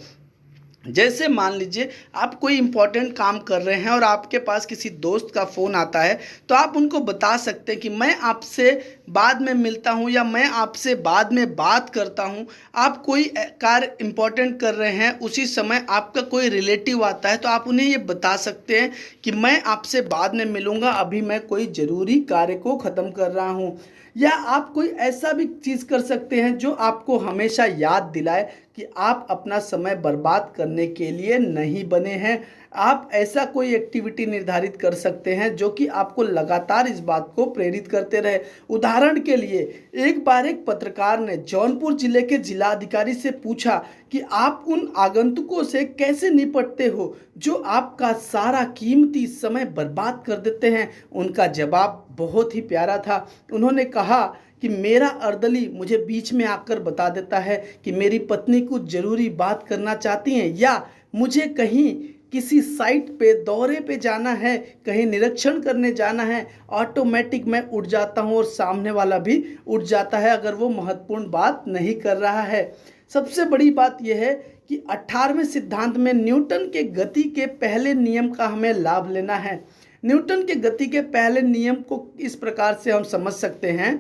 A: जैसे मान लीजिए आप कोई इम्पोर्टेंट काम कर रहे हैं और आपके पास किसी दोस्त का फ़ोन आता है, तो आप उनको बता सकते हैं कि मैं आपसे बाद में मिलता हूं या मैं आपसे बाद में बात करता हूं। आप कोई कार्य इम्पोर्टेंट कर रहे हैं, उसी समय आपका कोई रिलेटिव आता है तो आप उन्हें ये बता सकते हैं कि मैं आपसे बाद में मिलूँगा, अभी मैं कोई ज़रूरी कार्य को ख़त्म कर रहा हूँ। या आप कोई ऐसा भी चीज़ कर सकते हैं जो आपको हमेशा याद दिलाए कि आप अपना समय बर्बाद करने के लिए नहीं बने हैं। आप ऐसा कोई एक्टिविटी निर्धारित कर सकते हैं जो कि आपको लगातार इस बात को प्रेरित करते रहे। उदाहरण के लिए एक बार एक पत्रकार ने जौनपुर जिले के जिलाधिकारी से पूछा कि आप उन आगंतुकों से कैसे निपटते हो जो आपका सारा कीमती समय बर्बाद कर देते हैं। उनका जवाब बहुत ही प्यारा था। उन्होंने कहा कि मेरा अर्दली मुझे बीच में आकर बता देता है कि मेरी पत्नी कुछ ज़रूरी बात करना चाहती हैं या मुझे कहीं किसी साइट पे दौरे पे जाना है, कहीं निरीक्षण करने जाना है। ऑटोमेटिक मैं उठ जाता हूँ और सामने वाला भी उठ जाता है अगर वो महत्वपूर्ण बात नहीं कर रहा है। सबसे बड़ी बात यह है कि 18वें सिद्धांत में न्यूटन के गति के पहले नियम का हमें लाभ लेना है। न्यूटन के गति के पहले नियम को इस प्रकार से हम समझ सकते हैं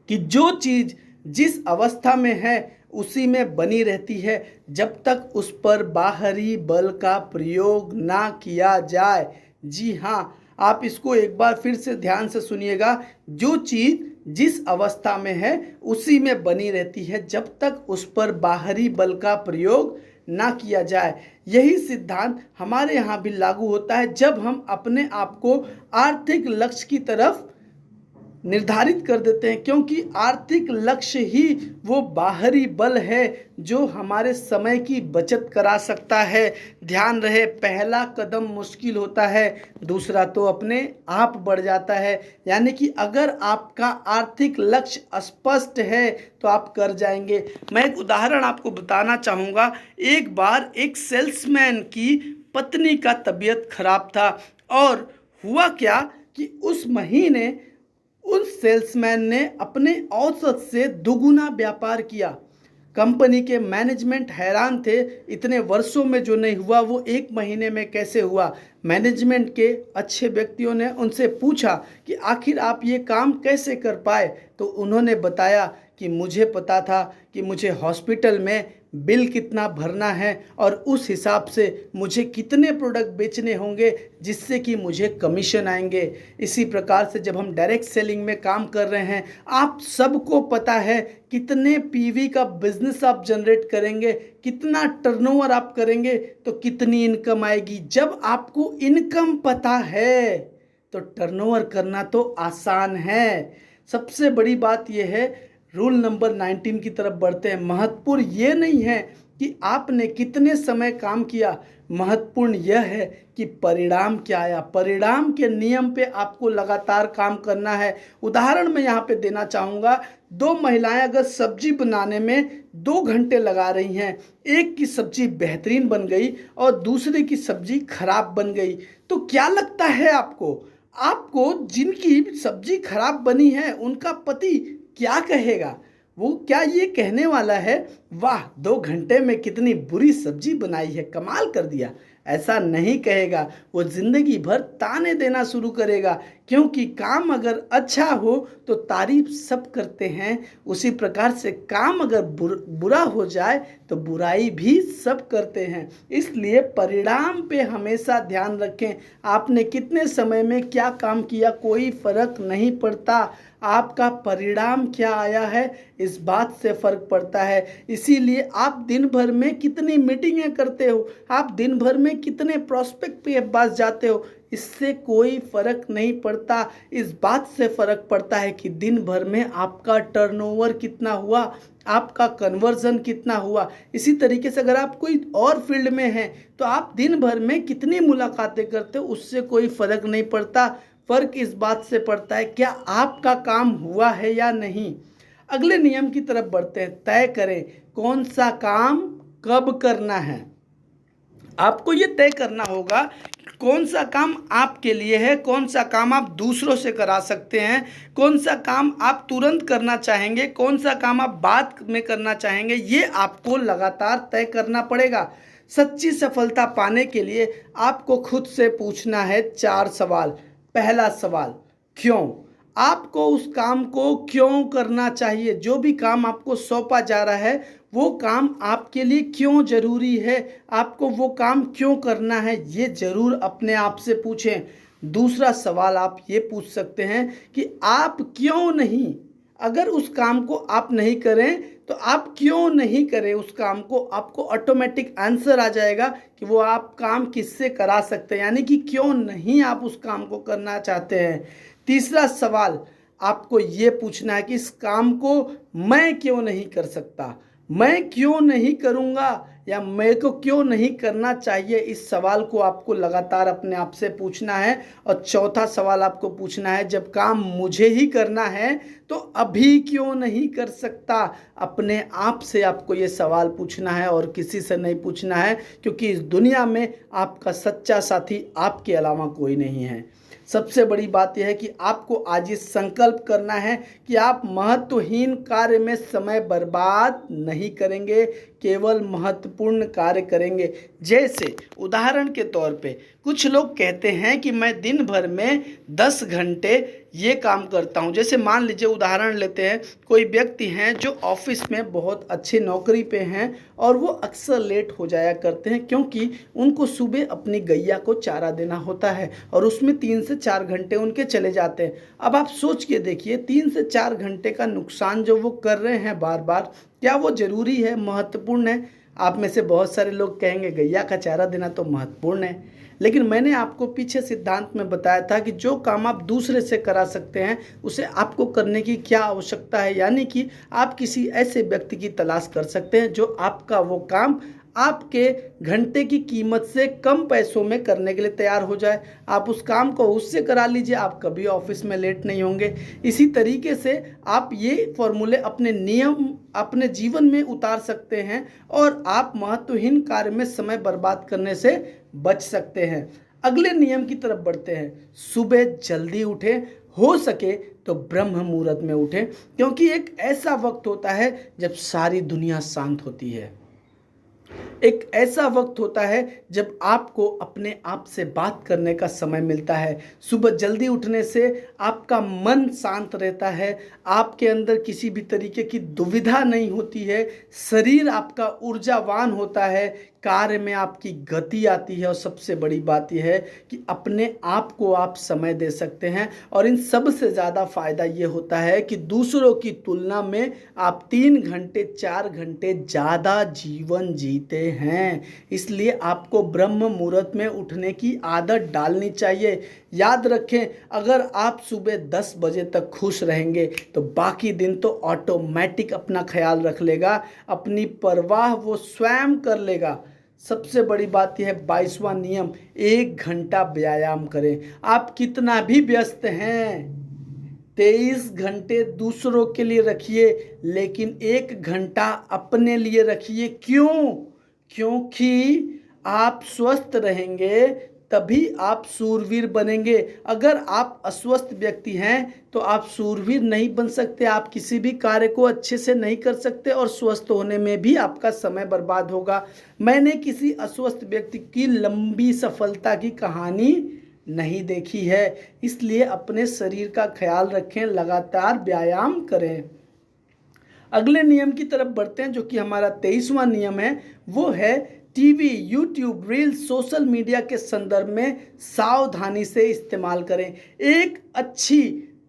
A: कि जो चीज़ जिस अवस्था में है उसी में बनी रहती है जब तक उस पर बाहरी बल का प्रयोग ना किया जाए। जी हाँ, आप इसको एक बार फिर से ध्यान से सुनिएगा। जो चीज़ जिस अवस्था में है उसी में बनी रहती है जब तक उस पर बाहरी बल का प्रयोग ना किया जाए। यही सिद्धांत हमारे यहाँ भी लागू होता है जब हम अपने आप को आर्थिक लक्ष्य की तरफ निर्धारित कर देते हैं, क्योंकि आर्थिक लक्ष्य ही वो बाहरी बल है जो हमारे समय की बचत करा सकता है। ध्यान रहे, पहला कदम मुश्किल होता है, दूसरा तो अपने आप बढ़ जाता है। यानी कि अगर आपका आर्थिक लक्ष्य स्पष्ट है तो आप कर जाएंगे। मैं एक उदाहरण आपको बताना चाहूँगा। एक बार एक सेल्समैन की पत्नी का तबीयत खराब था और हुआ क्या कि उस महीने उस सेल्समैन ने अपने औसत से दुगुना व्यापार किया। कंपनी के मैनेजमेंट हैरान थे, इतने वर्षों में जो नहीं हुआ वो एक महीने में कैसे हुआ। मैनेजमेंट के अच्छे व्यक्तियों ने उनसे पूछा कि आखिर आप ये काम कैसे कर पाए। तो उन्होंने बताया कि मुझे पता था कि मुझे हॉस्पिटल में बिल कितना भरना है और उस हिसाब से मुझे कितने प्रोडक्ट बेचने होंगे जिससे कि मुझे कमीशन आएंगे। इसी प्रकार से जब हम डायरेक्ट सेलिंग में काम कर रहे हैं, आप सबको पता है कितने पीवी का बिजनेस आप जनरेट करेंगे, कितना टर्नओवर आप करेंगे तो कितनी इनकम आएगी। जब आपको इनकम पता है तो टर्नओवर करना तो आसान है। सबसे बड़ी बात यह है, रूल नंबर 19 की तरफ बढ़ते हैं। महत्वपूर्ण ये नहीं है कि आपने कितने समय काम किया, महत्वपूर्ण यह है कि परिणाम क्या आया। परिणाम के नियम पे आपको लगातार काम करना है। उदाहरण मैं यहाँ पे देना चाहूँगा। दो महिलाएं अगर सब्जी बनाने में 2 घंटे लगा रही हैं, एक की सब्जी बेहतरीन बन गई और दूसरे की सब्जी खराब बन गई, तो क्या लगता है आपको जिनकी सब्जी खराब बनी है उनका पति क्या कहेगा? वो क्या ये कहने वाला है, वाह 2 घंटे में कितनी बुरी सब्जी बनाई है, कमाल कर दिया? ऐसा नहीं कहेगा। वो ज़िंदगी भर ताने देना शुरू करेगा, क्योंकि काम अगर अच्छा हो तो तारीफ सब करते हैं, उसी प्रकार से काम अगर बुरा हो जाए तो बुराई भी सब करते हैं। इसलिए परिणाम पे हमेशा ध्यान रखें। आपने कितने समय में क्या काम किया कोई फ़र्क नहीं पड़ता, आपका परिणाम क्या आया है इस बात से फ़र्क पड़ता है। इसीलिए आप दिन भर में कितनी मीटिंगें करते हो, आप दिन भर में कितने प्रॉस्पेक्ट पे पास जाते हो, इससे कोई फ़र्क नहीं पड़ता। इस बात से फ़र्क पड़ता है कि दिन भर में आपका टर्नओवर कितना हुआ, आपका कन्वर्जन कितना हुआ। इसी तरीके से अगर आप कोई और फील्ड में हैं तो आप दिन भर में कितनी मुलाकातें करते हो, उससे कोई फ़र्क नहीं पड़ता। फ़र्क इस बात से पड़ता है क्या आपका काम हुआ है या नहीं। अगले नियम की तरफ बढ़ते हैं। तय करें कौन सा काम कब करना है। आपको ये तय करना होगा कौन सा काम आपके लिए है, कौन सा काम आप दूसरों से करा सकते हैं, कौन सा काम आप तुरंत करना चाहेंगे, कौन सा काम आप बाद में करना चाहेंगे। ये आपको लगातार तय करना पड़ेगा। सच्ची सफलता पाने के लिए आपको खुद से पूछना है 4 सवाल। पहला सवाल, क्यों? आपको उस काम को क्यों करना चाहिए। जो भी काम आपको सौंपा जा रहा है वो काम आपके लिए क्यों ज़रूरी है, आपको वो काम क्यों करना है, ये ज़रूर अपने आप से पूछें। दूसरा सवाल आप ये पूछ सकते हैं कि आप क्यों नहीं, अगर उस काम को आप नहीं करें तो आप क्यों नहीं करें उस काम को। आपको ऑटोमेटिक आंसर आ जाएगा कि वो आप काम किससे करा सकते हैं, यानी कि क्यों नहीं आप उस काम को करना चाहते हैं। तीसरा सवाल आपको ये पूछना है कि इस काम को मैं क्यों नहीं कर सकता, मैं क्यों नहीं करूँगा, या मेरे को क्यों नहीं करना चाहिए। इस सवाल को आपको लगातार अपने आप से पूछना है। और चौथा सवाल आपको पूछना है, जब काम मुझे ही करना है तो अभी क्यों नहीं कर सकता। अपने आप से आपको ये सवाल पूछना है और किसी से नहीं पूछना है, क्योंकि इस दुनिया में आपका सच्चा साथी आपके अलावा कोई नहीं है। सबसे बड़ी बात यह है कि आपको आज ये संकल्प करना है कि आप महत्वहीन कार्य में समय बर्बाद नहीं करेंगे, केवल महत्वपूर्ण कार्य करेंगे। जैसे उदाहरण के तौर पे कुछ लोग कहते हैं कि मैं दिन भर में 10 घंटे ये काम करता हूँ। जैसे मान लीजिए उदाहरण लेते हैं, कोई व्यक्ति हैं जो ऑफिस में बहुत अच्छी नौकरी पे हैं और वो अक्सर लेट हो जाया करते हैं, क्योंकि उनको सुबह अपनी गैया को चारा देना होता है और उसमें 3 से 4 घंटे उनके चले जाते हैं। अब आप सोच के देखिए, 3 से 4 घंटे का नुकसान जो वो कर रहे हैं बार बार, क्या वो ज़रूरी है, महत्वपूर्ण है। आप में से बहुत सारे लोग कहेंगे गैया का चारा देना तो महत्वपूर्ण है, लेकिन मैंने आपको पीछे सिद्धांत में बताया था कि जो काम आप दूसरे से करा सकते हैं उसे आपको करने की क्या आवश्यकता है। यानी कि आप किसी ऐसे व्यक्ति की तलाश कर सकते हैं जो आपका वो काम आपके घंटे की कीमत से कम पैसों में करने के लिए तैयार हो जाए। आप उस काम को उससे करा लीजिए, आप कभी ऑफिस में लेट नहीं होंगे। इसी तरीके से आप ये फॉर्मूले अपने नियम अपने जीवन में उतार सकते हैं और आप महत्वहीन कार्य में समय बर्बाद करने से बच सकते हैं। अगले नियम की तरफ बढ़ते हैं। सुबह जल्दी उठें, हो सके तो ब्रह्म मुहूर्त में उठें, क्योंकि एक ऐसा वक्त होता है जब सारी दुनिया शांत होती है। एक ऐसा वक्त होता है जब आपको अपने आप से बात करने का समय मिलता है। सुबह जल्दी उठने से आपका मन शांत रहता है, आपके अंदर किसी भी तरीके की दुविधा नहीं होती है, शरीर आपका ऊर्जावान होता है, कार्य में आपकी गति आती है और सबसे बड़ी बात यह है कि अपने आप को आप समय दे सकते हैं। और इन सब से ज़्यादा फ़ायदा ये होता है कि दूसरों की तुलना में आप 3 घंटे 4 घंटे ज़्यादा जीवन जीते हैं। इसलिए आपको ब्रह्म मुहूर्त में उठने की आदत डालनी चाहिए। याद रखें, अगर आप सुबह 10 बजे तक खुश रहेंगे तो बाकी दिन तो ऑटोमेटिक अपना ख्याल रख लेगा, अपनी परवाह वो स्वयं कर लेगा। सबसे बड़ी बात यह है, 22वां नियम, 1 घंटा व्यायाम करें। आप कितना भी व्यस्त हैं, 23 घंटे दूसरों के लिए रखिए, लेकिन 1 घंटा अपने लिए रखिए। क्यों? क्योंकि आप स्वस्थ रहेंगे तभी आप सूरवीर बनेंगे। अगर आप अस्वस्थ व्यक्ति हैं तो आप सूरवीर नहीं बन सकते, आप किसी भी कार्य को अच्छे से नहीं कर सकते और स्वस्थ होने में भी आपका समय बर्बाद होगा। मैंने किसी अस्वस्थ व्यक्ति की लंबी सफलता की कहानी नहीं देखी है। इसलिए अपने शरीर का ख्याल रखें, लगातार व्यायाम करें। अगले नियम की तरफ बढ़ते हैं, जो कि हमारा 23वां नियम है। वो है TV, YouTube, reels, social media के संदर्भ में सावधानी से इस्तेमाल करें। एक अच्छी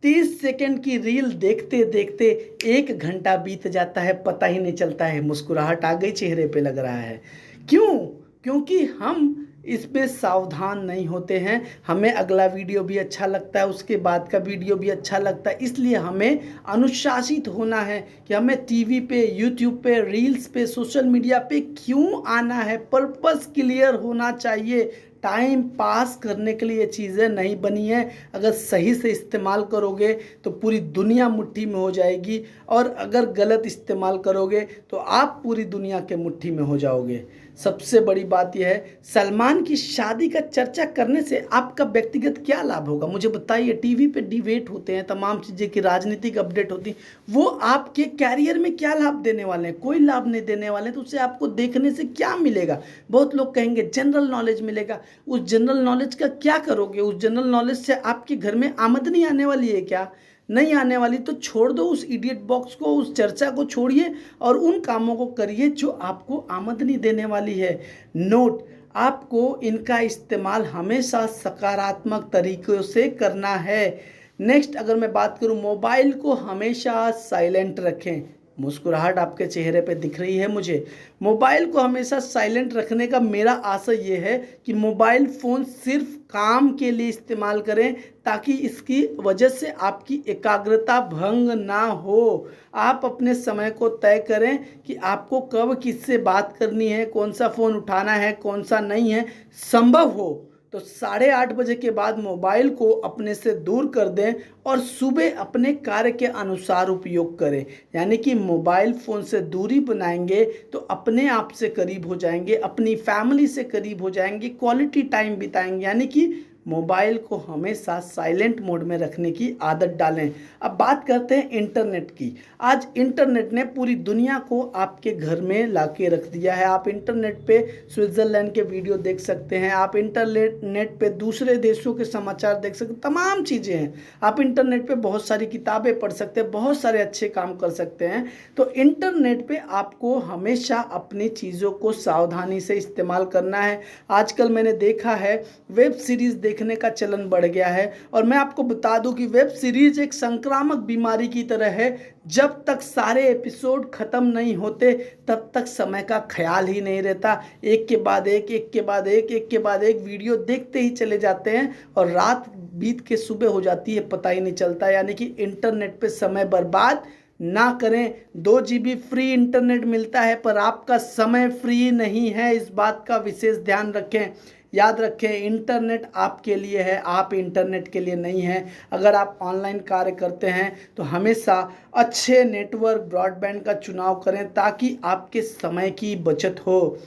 A: 30 सेकंड की रील देखते देखते 1 घंटा बीत जाता है, पता ही नहीं चलता है, मुस्कुराहट आ गई चेहरे पे लग रहा है। क्यों? क्योंकि हम इसमें सावधान नहीं होते हैं। हमें अगला वीडियो भी अच्छा लगता है, उसके बाद का वीडियो भी अच्छा लगता है, इसलिए हमें अनुशासित होना है कि हमें टीवी पे, यूट्यूब पे, रील्स पे, सोशल मीडिया पे क्यों आना है। पर्पस क्लियर होना चाहिए। टाइम पास करने के लिए ये चीज़ें नहीं बनी हैं। अगर सही से इस्तेमाल करोगे तो पूरी दुनिया मुट्ठी में हो जाएगी, और अगर गलत इस्तेमाल करोगे तो आप पूरी दुनिया के मुट्ठी में हो जाओगे। सबसे बड़ी बात यह है, सलमान की शादी का चर्चा करने से आपका व्यक्तिगत क्या लाभ होगा, मुझे बताइए। टीवी पे डिबेट होते हैं, तमाम चीज़ें की राजनीतिक अपडेट होती है, वो आपके कैरियर में क्या लाभ देने वाले हैं? कोई लाभ नहीं देने वाले। तो उसे आपको देखने से क्या मिलेगा? बहुत लोग कहेंगे जनरल नॉलेज मिलेगा। उस जनरल नॉलेज का क्या करोगे? उस जनरल नॉलेज से आपके घर में आमदनी आने वाली है क्या? नहीं आने वाली। तो छोड़ दो उस इडियट बॉक्स को, उस चर्चा को छोड़िए और उन कामों को करिए जो आपको आमदनी देने वाली है। नोट, आपको इनका इस्तेमाल हमेशा सकारात्मक तरीक़ों से करना है। नेक्स्ट, अगर मैं बात करूं, मोबाइल को हमेशा साइलेंट रखें। मुस्कुराहट आपके चेहरे पे दिख रही है मुझे। मोबाइल को हमेशा साइलेंट रखने का मेरा आशय ये है कि मोबाइल फ़ोन सिर्फ काम के लिए इस्तेमाल करें, ताकि इसकी वजह से आपकी एकाग्रता भंग ना हो। आप अपने समय को तय करें कि आपको कब किससे बात करनी है, कौन सा फ़ोन उठाना है, कौन सा नहीं है। संभव हो तो 8:30 बजे के बाद मोबाइल को अपने से दूर कर दें और सुबह अपने कार्य के अनुसार उपयोग करें। यानी कि मोबाइल फ़ोन से दूरी बनाएंगे तो अपने आप से करीब हो जाएंगे, अपनी फैमिली से करीब हो जाएंगे, क्वालिटी टाइम बिताएंगे। यानी कि मोबाइल को हमेशा साइलेंट मोड में रखने की आदत डालें। अब बात करते हैं इंटरनेट की। आज इंटरनेट ने पूरी दुनिया को आपके घर में लाके रख दिया है। आप इंटरनेट पे स्विट्ज़रलैंड के वीडियो देख सकते हैं, आप इंटरनेट पे दूसरे देशों के समाचार देख सकते हैं, तमाम चीज़ें हैं। आप इंटरनेट पे बहुत सारी किताबें पढ़ सकते हैं, बहुत सारे अच्छे काम कर सकते हैं। तो इंटरनेट पे आपको हमेशा अपनी चीज़ों को सावधानी से इस्तेमाल करना है। आजकल मैंने देखा है वेब सीरीज़ देखने का चलन बढ़ गया है, और मैं आपको बता दूं कि वेब सीरीज एक संक्रामक बीमारी की तरह है। जब तक सारे एपिसोड खत्म नहीं होते तब तक समय का ख्याल ही नहीं रहता। एक के बाद एक, एक के बाद एक, एक के बाद एक वीडियो देखते ही चले जाते हैं और रात बीत के सुबह हो जाती है, पता ही नहीं चलता। यानी कि इंटरनेट पे समय बर्बाद ना करें। 2 GB फ्री इंटरनेट मिलता है, पर आपका समय फ्री नहीं है, इस बात का विशेष ध्यान रखें। याद रखें, इंटरनेट आपके लिए है, आप इंटरनेट के लिए नहीं हैं। अगर आप ऑनलाइन कार्य करते हैं तो हमेशा अच्छे नेटवर्क ब्रॉडबैंड का चुनाव करें, ताकि आपके समय की बचत हो।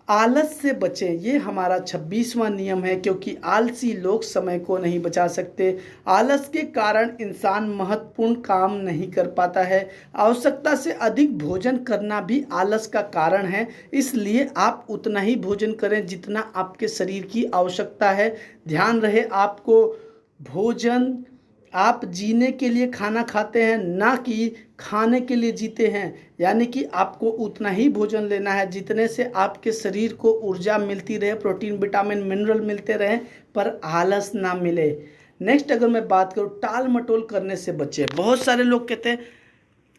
A: आलस से बचें, ये हमारा 26वां नियम है, क्योंकि आलसी लोग समय को नहीं बचा सकते। आलस के कारण इंसान महत्वपूर्ण काम नहीं कर पाता है। आवश्यकता से अधिक भोजन करना भी आलस का कारण है। इसलिए आप उतना ही भोजन करें जितना आपके शरीर की आवश्यकता है। ध्यान रहे, आपको भोजन, आप जीने के लिए खाना खाते हैं, ना कि खाने के लिए जीते हैं। यानी कि आपको उतना ही भोजन लेना है जितने से आपके शरीर को ऊर्जा मिलती रहे, प्रोटीन, विटामिन, मिनरल मिलते रहें, पर आलस ना मिले। नेक्स्ट अगर मैं बात करूँ, टाल मटोल करने से बचें। बहुत सारे लोग कहते हैं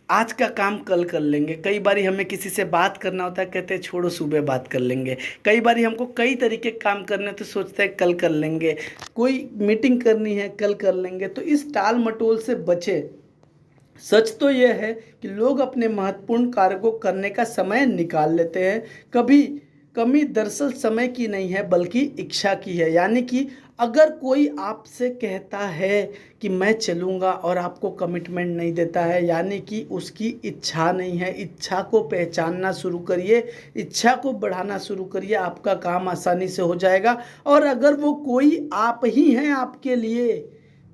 A: आज का काम कल कर लेंगे। कई बार हमें किसी से बात करना होता है, कहते हैं छोड़ो सुबह बात कर लेंगे। कई बार हमको कई तरीके काम करने तो सोचते हैं कल कर लेंगे। कोई मीटिंग करनी है, कल कर लेंगे। तो इस टाल मटोल से बचे। सच तो यह है कि लोग अपने महत्वपूर्ण कार्य को करने का समय निकाल लेते हैं। कभी कमी दरअसल समय की नहीं है, बल्कि इच्छा की है। यानी कि अगर कोई आपसे कहता है कि मैं चलूँगा और आपको कमिटमेंट नहीं देता है, यानी कि उसकी इच्छा नहीं है। इच्छा को पहचानना शुरू करिए, इच्छा को बढ़ाना शुरू करिए, आपका काम आसानी से हो जाएगा। और अगर वो कोई आप ही हैं आपके लिए,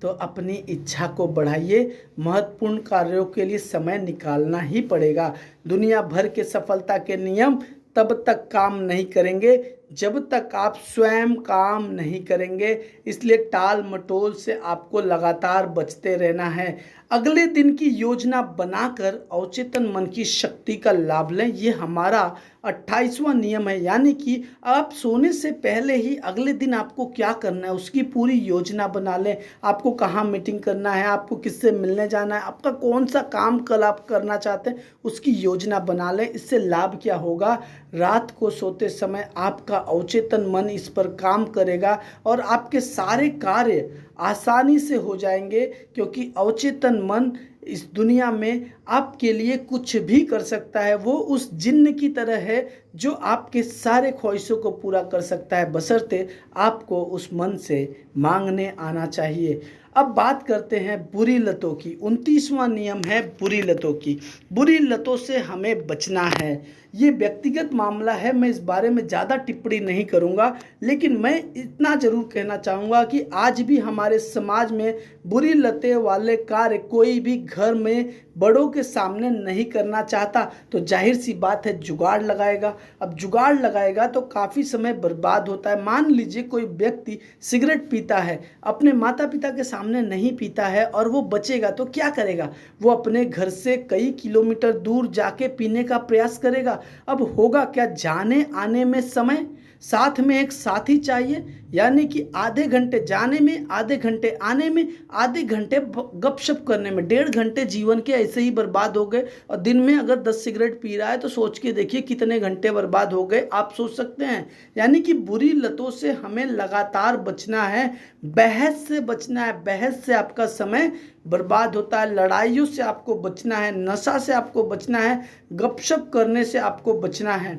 A: तो अपनी इच्छा को बढ़ाइए। महत्वपूर्ण कार्यों के लिए समय निकालना ही पड़ेगा। दुनिया भर के सफलता के नियम तब तक काम नहीं करेंगे जब तक आप स्वयं काम नहीं करेंगे। इसलिए टाल मटोल से आपको लगातार बचते रहना है। अगले दिन की योजना बनाकर अवचेतन मन की शक्ति का लाभ लें। ये हमारा 28वां नियम है। यानी कि आप सोने से पहले ही अगले दिन आपको क्या करना है उसकी पूरी योजना बना लें। आपको कहाँ मीटिंग करना है, आपको किससे मिलने जाना है, आपका कौन सा काम कल आप करना चाहते हैं, उसकी योजना बना लें। इससे लाभ क्या होगा, रात को सोते समय आपका अवचेतन मन इस पर काम करेगा और आपके सारे कार्य आसानी से हो जाएंगे, क्योंकि अवचेतन मन इस दुनिया में आपके लिए कुछ भी कर सकता है। वो उस जिन्न की तरह है जो आपके सारे ख्वाहिशों को पूरा कर सकता है, बशर्ते आपको उस मन से मांगने आना चाहिए। अब बात करते हैं बुरी लतों की। 29वां नियम है बुरी लतों की। बुरी लतों से हमें बचना है। ये व्यक्तिगत मामला है, मैं इस बारे में ज़्यादा टिप्पणी नहीं करूँगा, लेकिन मैं इतना ज़रूर कहना चाहूँगा कि आज भी हमारे समाज में बुरी लतें वाले कार्य कोई भी घर में बड़ों के सामने नहीं करना चाहता। तो जाहिर सी बात है जुगाड़ लगाएगा। अब जुगाड़ लगाएगा तो काफ़ी समय बर्बाद होता है। मान लीजिए कोई व्यक्ति सिगरेट पीता है, अपने माता पिता के सामने नहीं पीता है और वो बचेगा तो क्या करेगा, वो अपने घर से कई किलोमीटर दूर जाके पीने का प्रयास करेगा। अब होगा क्या, जाने आने में समय, साथ में एक साथी चाहिए। यानी कि आधे घंटे जाने में, आधे घंटे आने में, आधे घंटे गपशप करने में, 1.5 घंटे जीवन के ऐसे ही बर्बाद हो गए। और दिन में अगर 10 सिगरेट पी रहा है तो सोच के देखिए कितने घंटे बर्बाद हो गए, आप सोच सकते हैं। यानी कि बुरी लतों से हमें लगातार बचना है, बहस से बचना है। बहस से आपका समय बर्बाद होता है, लड़ाइयों से आपको बचना है, नशा से आपको बचना है, गपशप करने से आपको बचना है।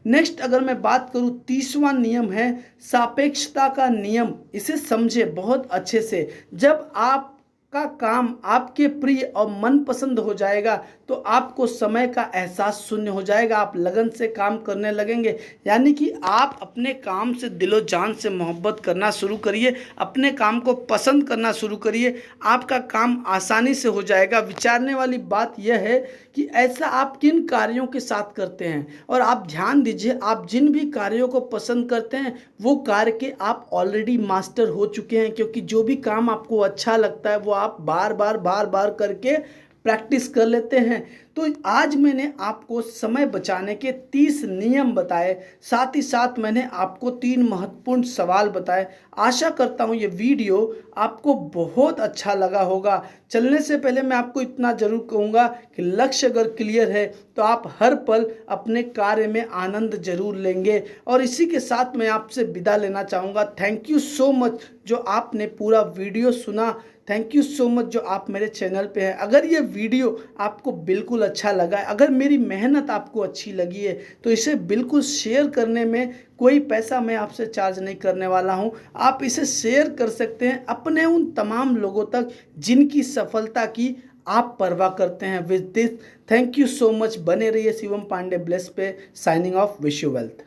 A: नेक्स्ट अगर मैं बात करूं, 30वां नियम है सापेक्षता का नियम। इसे समझे बहुत अच्छे से। जब आपका काम आपके प्रिय और मनपसंद हो जाएगा तो आपको समय का एहसास शून्य हो जाएगा, आप लगन से काम करने लगेंगे। यानी कि आप अपने काम से दिलो जान से मोहब्बत करना शुरू करिए, अपने काम को पसंद करना शुरू करिए, आपका काम आसानी से हो जाएगा। विचारने वाली बात यह है कि ऐसा आप किन कार्यों के साथ करते हैं। और आप ध्यान दीजिए, आप जिन भी कार्यों को पसंद करते हैं वो कार्य के आप ऑलरेडी मास्टर हो चुके हैं, क्योंकि जो भी काम आपको अच्छा लगता है वो आप बार बार करके प्रैक्टिस कर लेते हैं। तो आज मैंने आपको समय बचाने के 30 नियम बताए, साथ ही साथ मैंने आपको 3 महत्वपूर्ण सवाल बताए। आशा करता हूँ ये वीडियो आपको बहुत अच्छा लगा होगा। चलने से पहले मैं आपको इतना ज़रूर कहूँगा कि लक्ष्य अगर क्लियर है तो आप हर पल अपने कार्य में आनंद जरूर लेंगे। और इसी के साथ मैं आपसे विदा लेना चाहूँगा। थैंक यू सो मच जो आपने पूरा वीडियो सुना। थैंक यू सो मच जो आप मेरे चैनल पे हैं। अगर ये वीडियो आपको बिल्कुल अच्छा लगा है, अगर मेरी मेहनत आपको अच्छी लगी है तो इसे बिल्कुल शेयर करने में कोई पैसा मैं आपसे चार्ज नहीं करने वाला हूं। आप इसे शेयर कर सकते हैं अपने उन तमाम लोगों तक जिनकी सफलता की आप परवाह करते हैं। With this thank you so much. बने रहिए शिवम पांडे ब्लेस पे। Signing off. Wish you wealth.